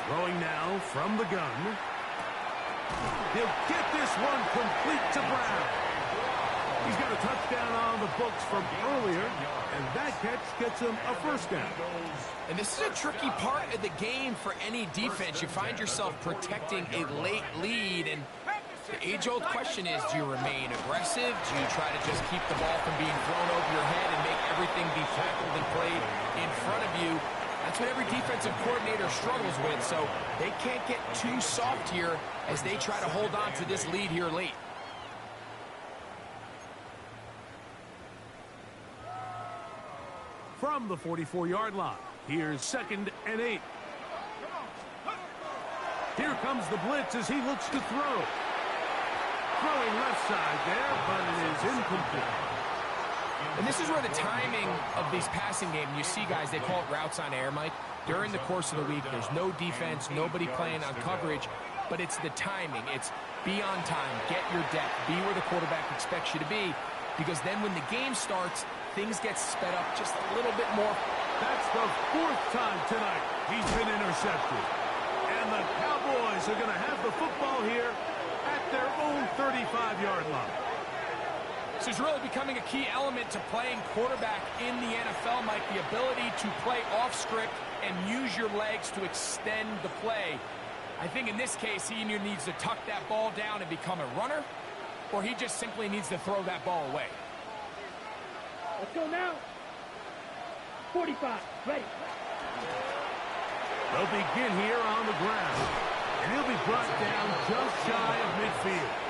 Throwing now from the gun. He'll get this one complete to Brown. He's got a touchdown on the books from earlier, and that catch gets him a 1st down. And this is a tricky part of the game for any defense. You find yourself protecting a late lead, and the age-old question is, do you remain aggressive? Do you try to just keep the ball from being thrown over your head and make everything be tackled and played in front of you? That's what every defensive coordinator struggles with, so they can't get too soft here as they try to hold on to this lead here late. From the 44-yard line, here's 2nd and 8. Here comes the blitz as he looks to throw. Throwing left side there, but it is incomplete. And this is where the timing of these passing games, you see guys, they call it routes on air, Mike. During the course of the week, there's no defense, nobody playing on coverage, but it's the timing. It's be on time, get your depth, be where the quarterback expects you to be, because then when the game starts, things get sped up just a little bit more. That's the 4th time tonight he's been intercepted. And the Cowboys are going to have the football here at their own 35-yard line. This is really becoming a key element to playing quarterback in the NFL, Mike, the ability to play off script and use your legs to extend the play. I think in this case, he either needs to tuck that ball down and become a runner, or he just simply needs to throw that ball away. Let's go now. 45, ready. They'll begin here on the ground, and he'll be brought down just shy of midfield.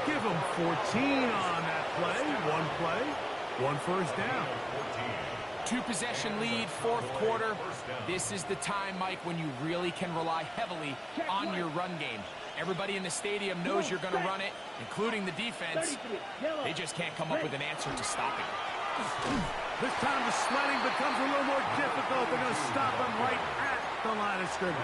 Give him 14 on that play. 1 1st down. 2-possession lead, 4th quarter. This is the time, Mike, when you really can rely heavily on your run game. Everybody in the stadium knows you're going to run it, including the defense. They just can't come up with an answer to stop it. This time the sledding becomes a little more difficult. They're going to stop him right at the line of scrimmage.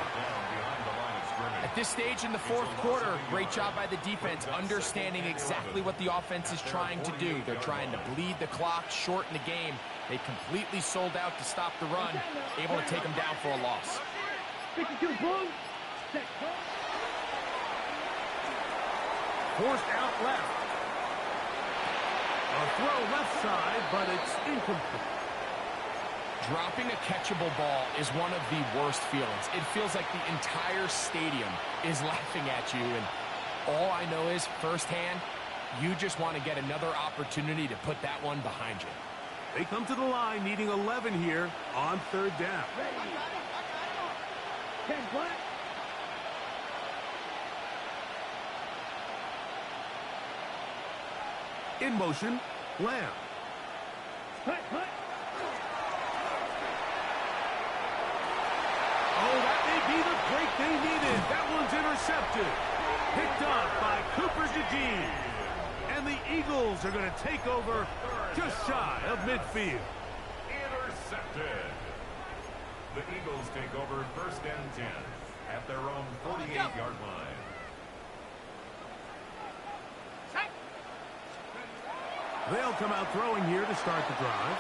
At this stage in the fourth quarter, great job by the defense, understanding exactly what the offense is trying to do. They're trying to bleed the clock, shorten the game. They completely sold out to stop the run, able to take them down for a loss. 52 Bulls. Forced out left. A throw left side, but it's incomplete. Dropping a catchable ball is one of the worst feelings. It feels like the entire stadium is laughing at you, and all I know is, firsthand, you just want to get another opportunity to put that one behind you. They come to the line needing 11 here on third down. Ready. 10 black. In motion, Lamb. Hut, hut. Oh, that may be the break they needed. That one's intercepted. Picked up by Cooper DeJean. And the Eagles are going to take over just shy of midfield. Intercepted. The Eagles take over first and 10 at their own 48-yard line. They'll come out throwing here to start the drive.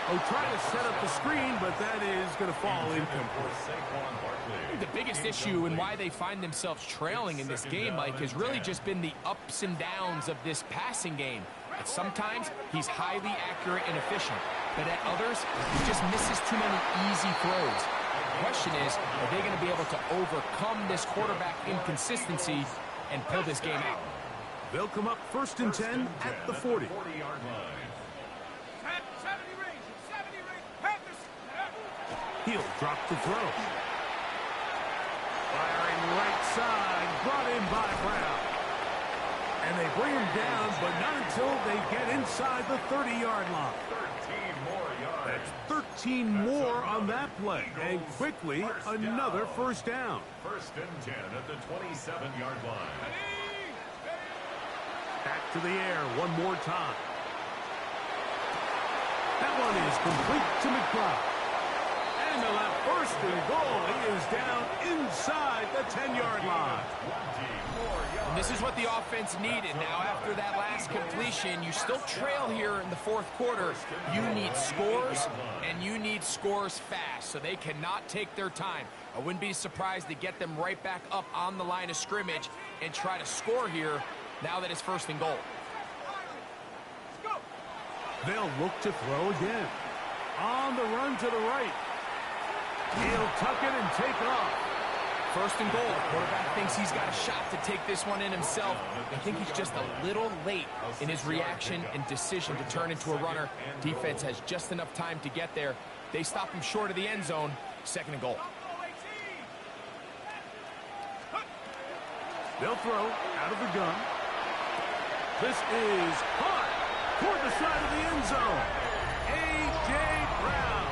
Oh, try to set up the screen, but that is going to fall incomplete. The biggest issue and why they find themselves trailing in this game, Mike, has really just been the ups and downs of this passing game. At sometimes, he's highly accurate and efficient, but at others, he just misses too many easy throws. The question is, are they going to be able to overcome this quarterback inconsistency and pull this game out? They'll come up first and 10 at the 40. 40-yard line. 70 range, 70 range, Panthers. He'll drop the throw. Firing right side, brought in by Brown. And they bring him down, but not until they get inside the 30-yard line. 13 more yards. That's 13 more on that play. And quickly, another first down. First and 10 at the 27-yard line. Back to the air one more time. That one is complete to McBride. And they'll have first and goal. He is down inside the 10-yard line. And this is what the offense needed. Now, after that last completion, you still trail here in the fourth quarter. You need scores, and you need scores fast, so they cannot take their time. I wouldn't be surprised to get them right back up on the line of scrimmage and try to score here now that it's first and goal. They'll look to throw again. On the run to the right. He'll tuck it and take off. First and goal. The quarterback thinks he's got a shot to take this one in himself. I think he's just a little late in his reaction and decision to turn into a runner. Defense has just enough time to get there. They stop him short of the end zone. Second and goal. They'll throw out of the gun. This is hot toward the side of the end zone. A.J. Brown.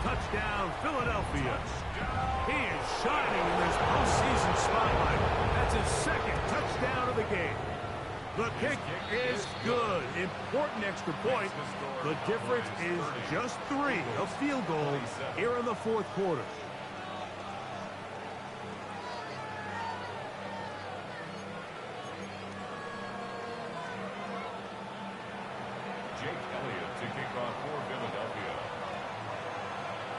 Touchdown, Philadelphia. He is shining in this postseason spotlight. That's his second touchdown of the game. The kick is good. Important extra point. The difference is just 3, a field goal here in the fourth quarter.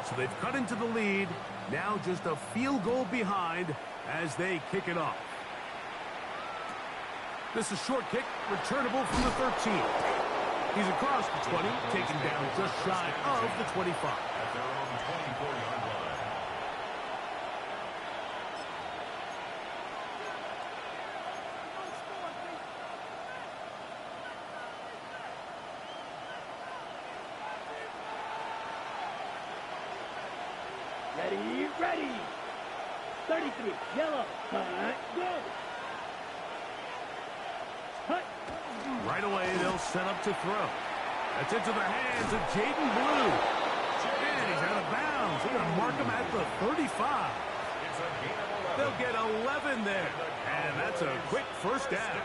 So they've cut into the lead. Now just a field goal behind as they kick it off. This is a short kick, returnable from the 13. He's across the 20, taken down just shy of the 25. At their own 24-yard line. Ready, ready. 33, yellow. Hut, go. Hut. Right away, they'll set up to throw. That's into the hands of Jaden Blue. And he's out of bounds. They're going to mark him at the 35. It's a gain of 11. They'll get 11 there. And that's a quick first down.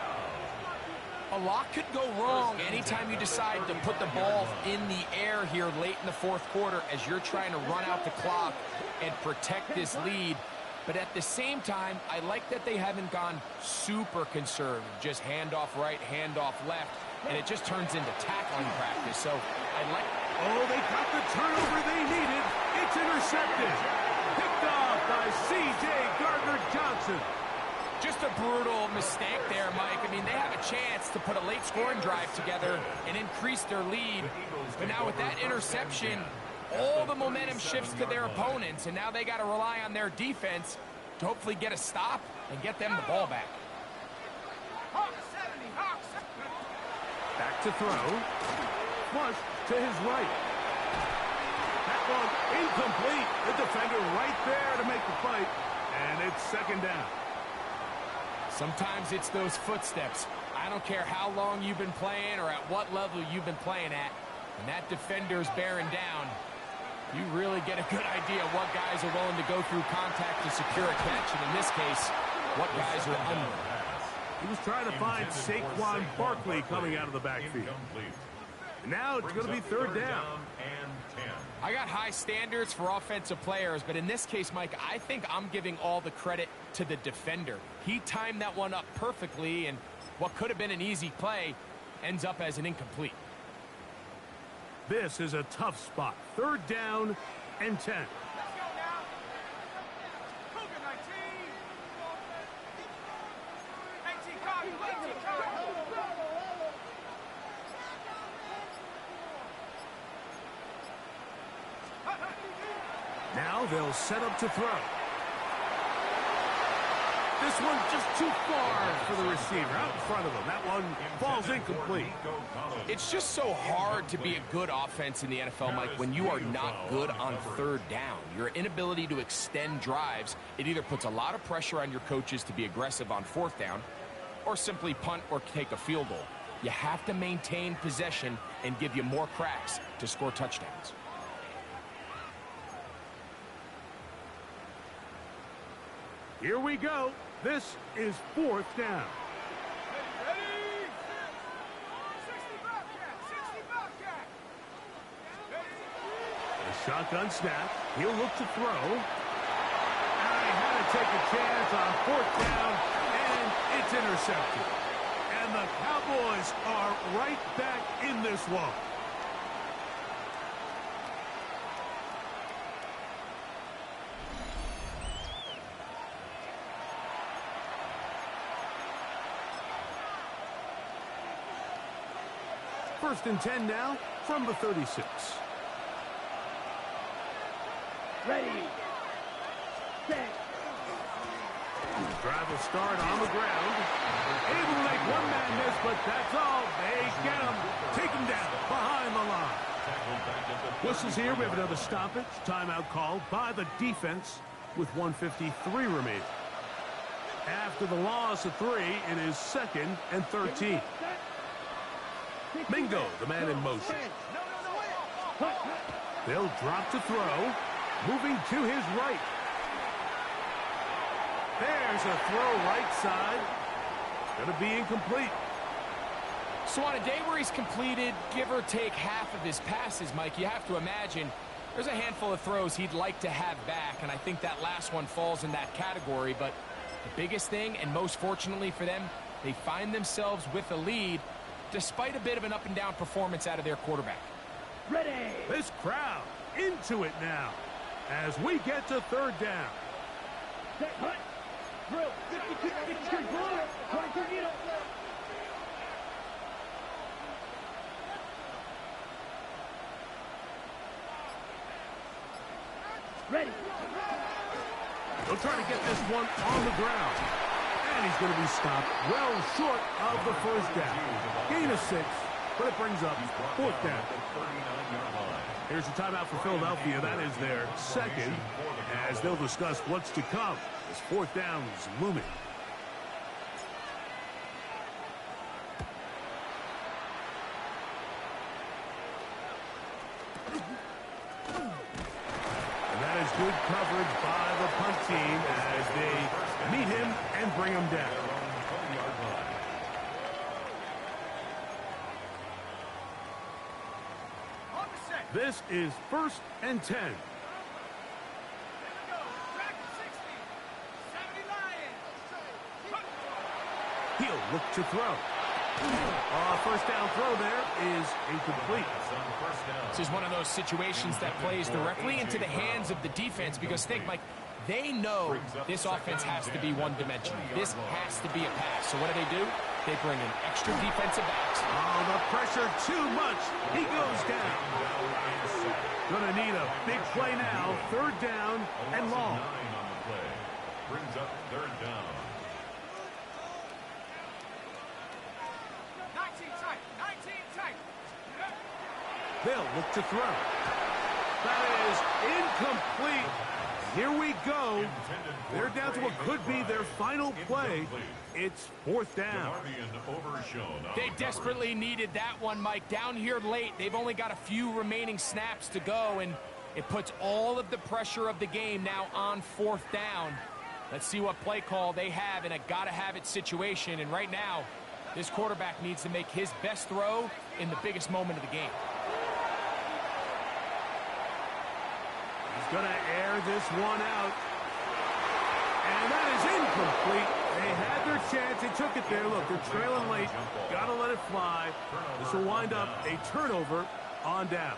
A lot could go wrong anytime you decide to put the ball in the air here late in the fourth quarter as you're trying to run out the clock and protect this lead. But at the same time, I like that they haven't gone super conservative, just handoff right, handoff left, and it just turns into tackling practice. So I like... Oh, they got the turnover they needed. It's intercepted. Picked off by C.J. Gardner-Johnson. Just a brutal mistake there, Mike. I mean, they have a chance to put a late scoring drive together and increase their lead. But now with that interception, all the momentum shifts to their opponents, and now they got to rely on their defense to hopefully get a stop and get them the ball back. Back to throw. Flush to his right. That one incomplete. The defender right there to make the fight, and it's second down. Sometimes it's those footsteps. I don't care how long you've been playing or at what level you've been playing at. When that defender's bearing down, you really get a good idea of what guys are willing to go through contact to secure a catch. And in this case, what guys are under. He was trying to find Saquon Barkley coming out of the backfield. And now it's going to be third down. I got high standards for offensive players, but in this case, Mike, I think I'm giving all the credit to the defender. He timed that one up perfectly, and what could have been an easy play ends up as an incomplete. This is a tough spot. Third down and 10. Now they'll set up to throw. This one just too far for the receiver out in front of him. That one falls incomplete. It's just so hard to be a good offense in the NFL, Mike, when you are not good on third down. Your inability to extend drives, it either puts a lot of pressure on your coaches to be aggressive on fourth down or simply punt or take a field goal. You have to maintain possession and give you more cracks to score touchdowns. Here we go. This is fourth down. A shotgun snap. He'll look to throw. And he had to take a chance on fourth down, and it's intercepted. And the Cowboys are right back in this one. First and 10 now from the 36. Ready. Set. Drive will start on the ground. Able to make one man miss, but that's all. They get him. Take him down behind the line. Whistles here. We have another stoppage. Timeout called by the defense with 1:53 remaining. After the loss of 3, it is second and 13. Mingo, the man in motion. They'll drop to throw. Moving to his right. There's a throw right side. Going to be incomplete. So on a day where he's completed, give or take half of his passes, Mike, you have to imagine there's a handful of throws he'd like to have back, and I think that last one falls in that category. But the biggest thing, and most fortunately for them, they find themselves with a lead despite a bit of an up-and-down performance out of their quarterback. Ready. This crowd into it now as we get to third down. Set. Hut. Drill. 52. Blue. Try to get up. Ready. They'll try to get this one on the ground. And he's going to be stopped well short of the first down. Gain of 6, but it brings up fourth down. Here's the timeout for Philadelphia. That is their second, as they'll discuss what's to come as fourth down is looming. And that is good coverage by the punt team as they bring them down. On the set. This is 1st and 10. There we go. Track 60. 70 Lions. He'll look to throw. First down throw there is incomplete. This is one of those situations that plays directly into the hands of the defense because, think, Mike, they know this offense has to be one-dimensional. This has to be a pass. So what do? They bring in extra defensive backs. Oh, the pressure too much. He goes down. Gonna need a big play now. 3rd down and long. Brings up 3rd down. 19 tight. 19 tight. They'll look to throw. That is incomplete. Here we go. They're down to what could be their final play. It's 4th down. They desperately needed that one, Mike. Down here late, they've only got a few remaining snaps to go, and it puts all of the pressure of the game now on 4th down. Let's see what play call they have in a gotta-have-it situation, and right now, this quarterback needs to make his best throw in the biggest moment of the game. He's going to air this one out. And that is incomplete. They had their chance. They took it there. Look, they're trailing late. Got to let it fly. This will wind up a turnover on downs.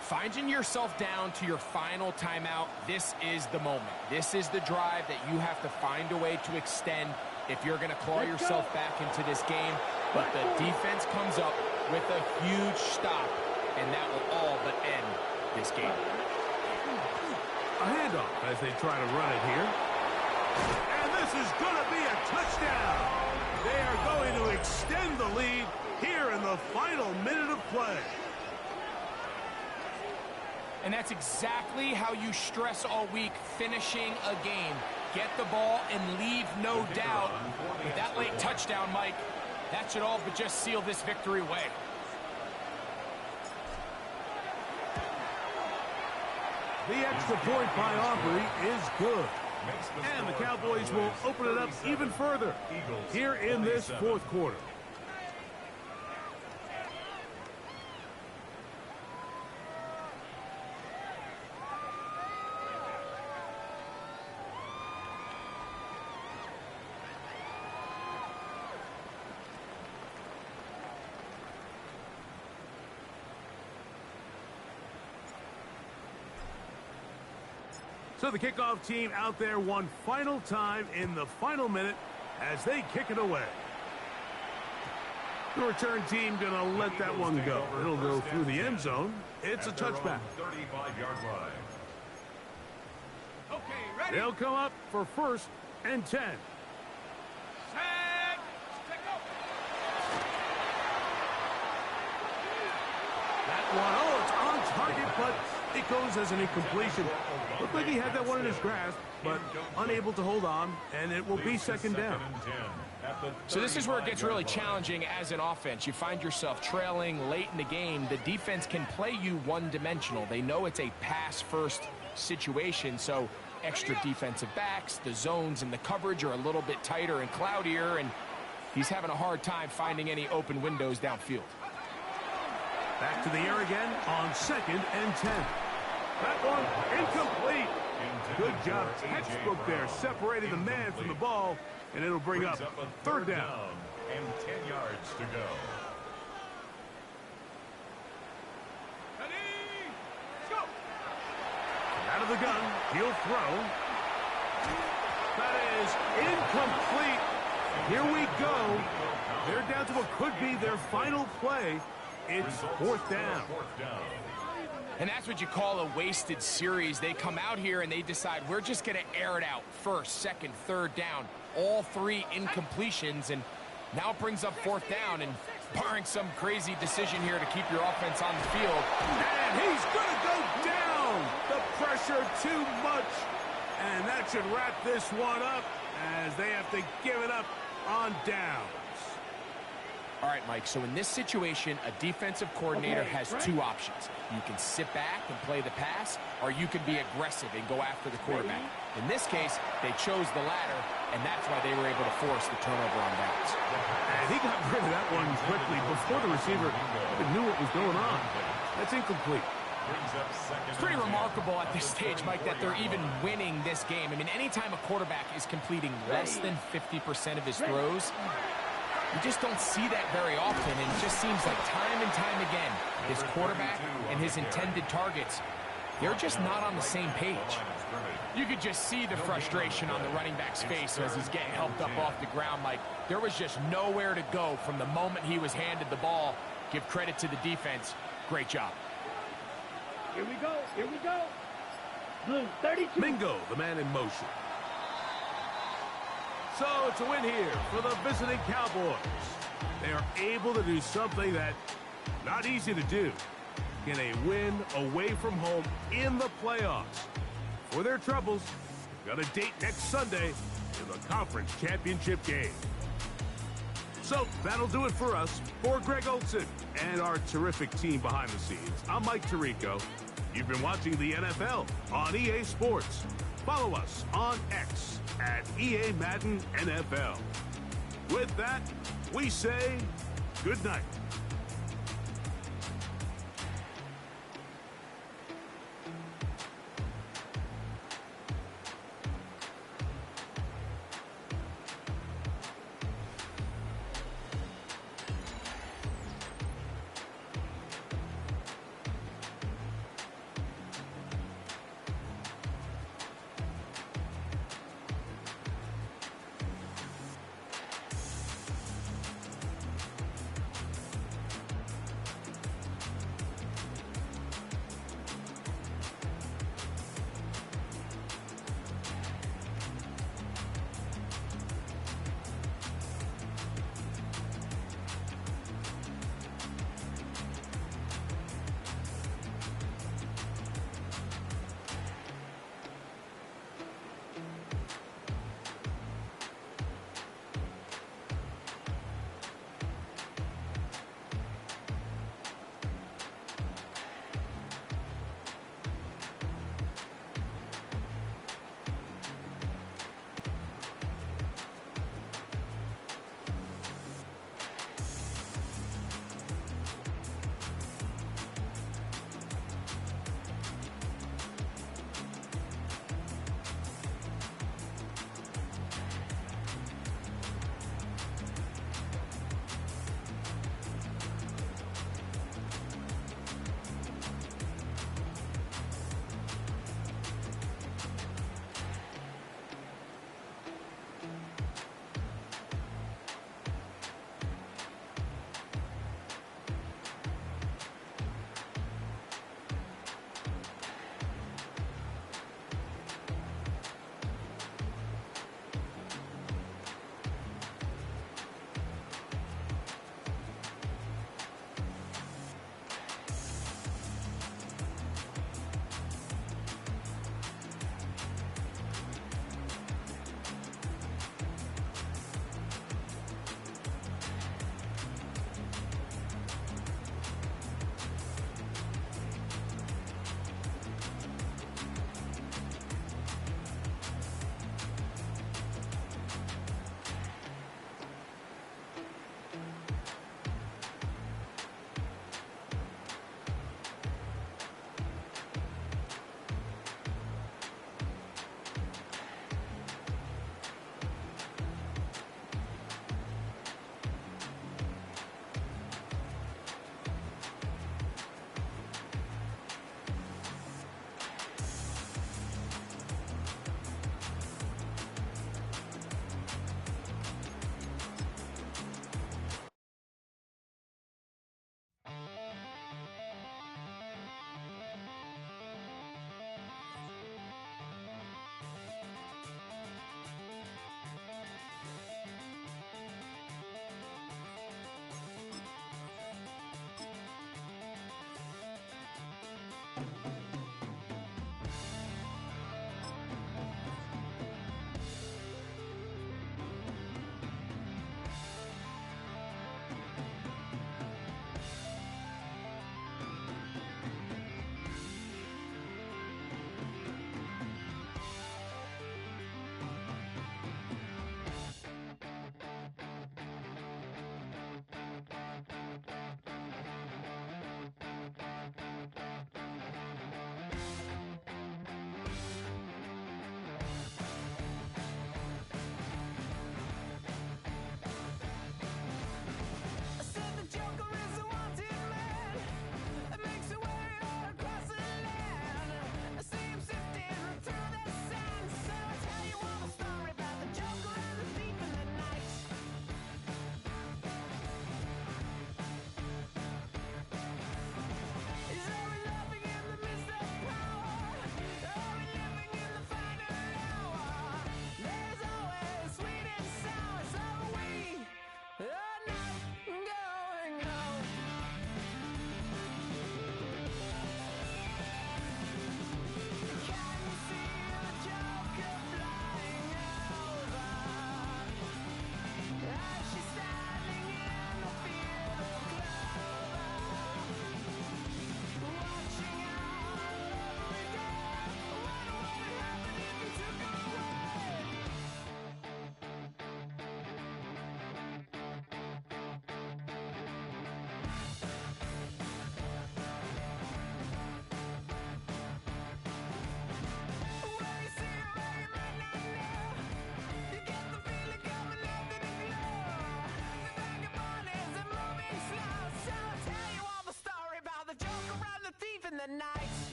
Finding yourself down to your final timeout, this is the moment. This is the drive that you have to find a way to extend if you're going to claw yourself back into this game. But the defense comes up with a huge stop, and that will all but end this game. A handoff as they try to run it here. And this is going to be a touchdown. They are going to extend the lead here in the final minute of play. And that's exactly how you stress all week, finishing a game. Get the ball and leave no doubt. With that late touchdown, Mike, that should all but just seal this victory away. The extra point by Aubrey is good. And the Cowboys will open it up even further here in this 4th quarter. So the kickoff team out there one final time in the final minute as they kick it away. The return team going to let that one go. It'll go through the end zone. It's a touchback. 35-yard line. Okay, ready? They'll come up for 1st and 10. Set. Go. That one, it's on target, but it goes as an incompletion. Looked like he had that one in his grasp, but unable to hold on, and it will be 2nd down. So this is where it gets really challenging as an offense. You find yourself trailing late in the game. The defense can play you one-dimensional. They know it's a pass-first situation, so extra defensive backs, the zones and the coverage are a little bit tighter and cloudier, and he's having a hard time finding any open windows downfield. Back to the air again on 2nd and 10. That one incomplete. Good job, textbook there, separating the man from the ball, and it'll bring up 3rd down. And 10 yards to go. Ready? Go. Out of the gun, he'll throw. That is incomplete. Here we go. They're down to what could be their final play. It's 4th down. And that's what you call a wasted series. They come out here and they decide we're just going to air it out. 1st, 2nd, 3rd down. All 3 incompletions, and now it brings up 4th down, and barring some crazy decision here to keep your offense on the field. And he's going to go down. The pressure too much. And that should wrap this one up as they have to give it up on downs. All right, Mike, so in this situation, a defensive coordinator has two options. You can sit back and play the pass, or you can be aggressive and go after the quarterback. In this case, they chose the latter, and that's why they were able to force the turnover on downs. And he got rid of that one quickly before the receiver even knew what was going on. That's incomplete. It's pretty remarkable at this stage, Mike, that they're even winning this game. I mean, anytime a quarterback is completing less than 50% of his throws, you just don't see that very often, and it just seems like time and time again, his quarterback and his intended targets, they're just not on the same page. You could just see the frustration on the running back's face as he's getting helped up off the ground. Like, there was just nowhere to go from the moment he was handed the ball. Give credit to the defense. Great job. Here we go. Here we go. Blue, 32. Mingo, the man in motion. So it's a win here for the visiting Cowboys. They are able to do something that not easy to do. Get a win away from home in the playoffs. For their troubles, got a date next Sunday in the conference championship game. So that'll do it for us. For Greg Olson and our terrific team behind the scenes, I'm Mike Tirico. You've been watching the NFL on EA Sports. Follow us on X at EA Madden NFL. With that, we say good night.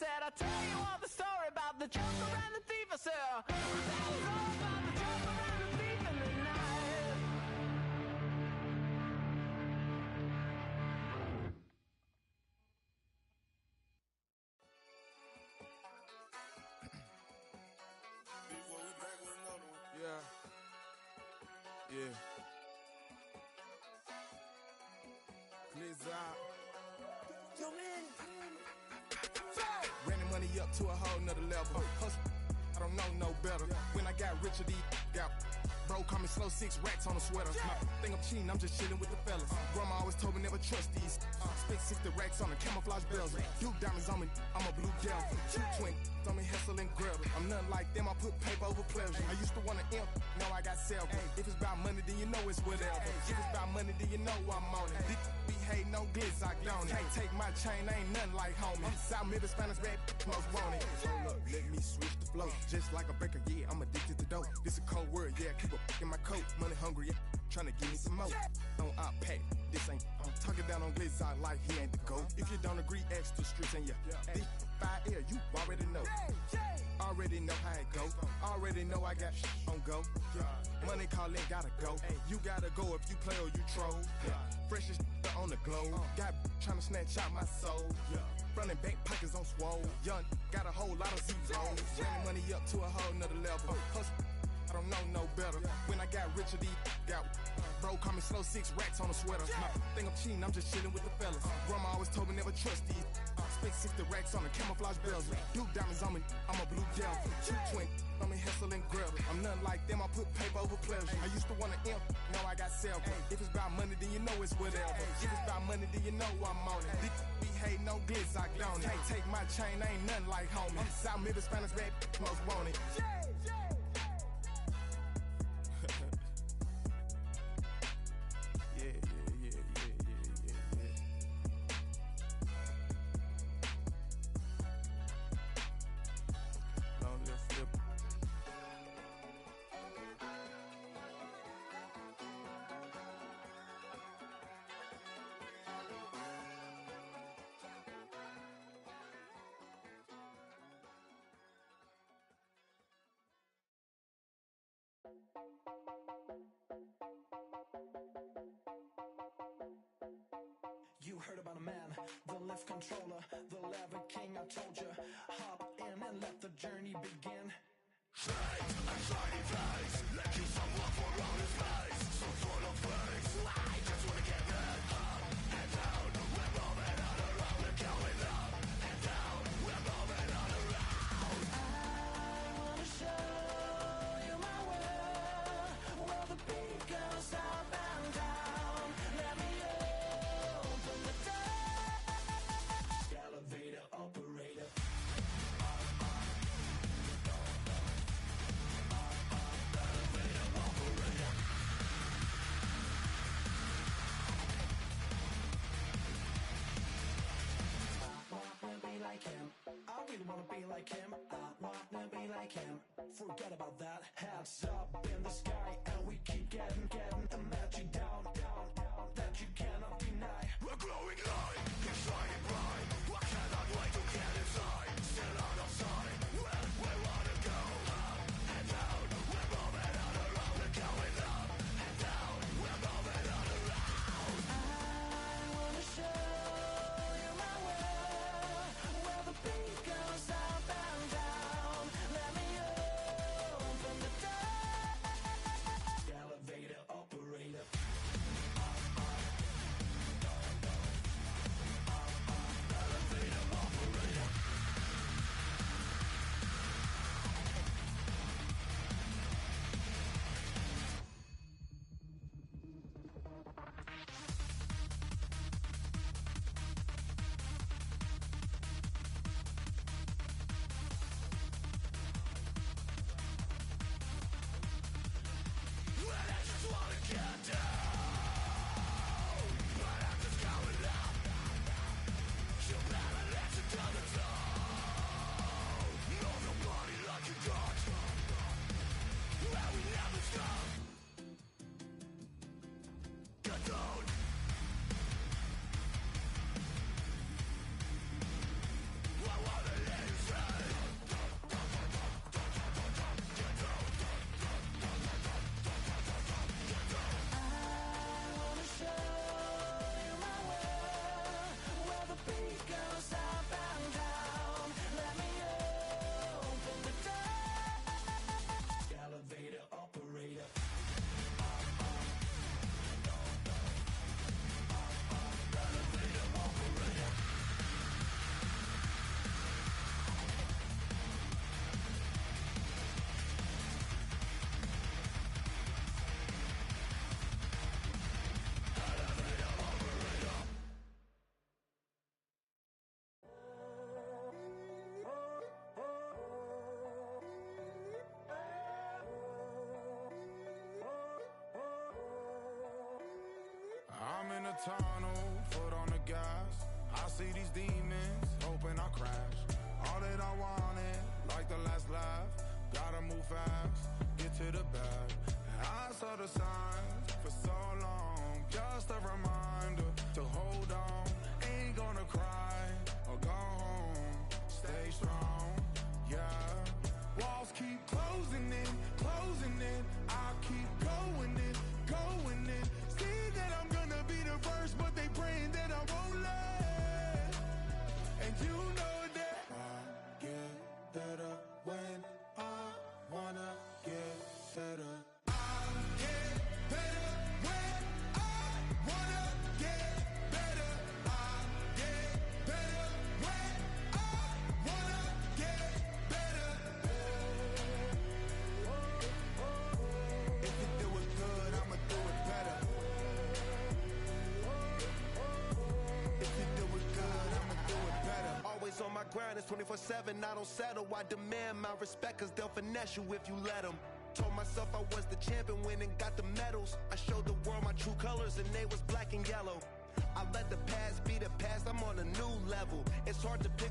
said, I'll tell you all the story about the joker and the thief. I said, that was all about the joker and the thief in the night. Yeah. Yeah. Blizzard. Yo, man. Ran the money up to a whole nother level. Hustle, I don't know no better. When I got richer, these got bro, call me slow, 6 racks on a sweater. Think I'm cheating, I'm just chilling with the fellas. Grandma always told me never trust these. Spent 60 racks on the camouflage bells. Duke diamonds on me, I'm a blue gel. Two twin on me, hustle and grub. I'm nothing like them, I put paper over pleasure. I used to want to imp, now I got several. If it's about money, then you know it's whatever. If it's about money, then you know I'm on it. Be hating no glitz, I don't it. Take my chain, ain't nothing like homie. South Middle Spanish red, most want it. Hold up, let me switch the flow. Just like a breaker, yeah, I'm addicted to dope. This a cold word, yeah, keep a in my coat. Money hungry, yeah, tryna give me some more. Don't pack, this ain't. I'm talking down on Glizard like he ain't the GOAT. If you don't agree, ask the streets and yeah. This fire air, you already know. Already know how it go. Already know I got on go. Money calling, gotta go. You gotta go if you play or you troll. Freshest on the globe. Got tryna snatch out my soul. Running bank pockets on swole. Young, got a whole lot of zeros. Running money up to a whole nother level. Hustle, I don't know no better. When I got richer, these got bro, call me slow, 6 racks on a sweater. Think I'm cheating, I'm just chilling with the fellas. Grandma always told me never trust these. Spent 60 racks on the camouflage bells. Duke diamonds on me, I'm a blue gel. Two twin on me, hustle and grub. I'm nothing like them, I put paper over pleasure. I used to want to imp, now I got several. If it's about money, then you know it's whatever. If it's about money, then you know I'm on it. Be hating no glitz, I don't it. Take my chain, ain't nothing like homie. South Middle Spanish red, most want it. Yeah. Long live flip. You heard about a man, the lift controller, the lever king, I told you. Hop in and let the journey begin. Like him, I really wanna be like him. I wanna be like him. Forget about that. Hats up in the sky, and we keep getting the magic down, that you cannot deny. We're glowing light, keep shining bright. I cannot wait to get inside. Still out of sight, where we wanna go. Up and down, we're moving on around. We're going up and down, we're moving on around. I wanna show you my world, where the beat goes up and down. Let me open the door. Elevator operator. tunnel, foot on the gas. I see these demons, hoping I crash. All that I wanted, like the last laugh. Gotta move fast, get to the bag. And I saw the signs for so long. Just a reminder to hold on. Ain't gonna cry or go home. Stay strong, yeah. Walls keep closing in, closing in. I keep going in, going in. See that I'm gonna be the first, but they praying that I won't let. And you know that I get better when I wanna get better. I get better when I wanna get better. I get better when I wanna get better. If you do it good, I'ma do it better. If you do it good, I'ma do it better. Always on my grind, it's 24/7, I don't settle. I demand my respect, cause they'll finesse you if you let them. Told myself I was the champion, went and got the medals. I showed the world my true colors and they was black and yellow. I let the past be the past, I'm on a new level. It's hard to pick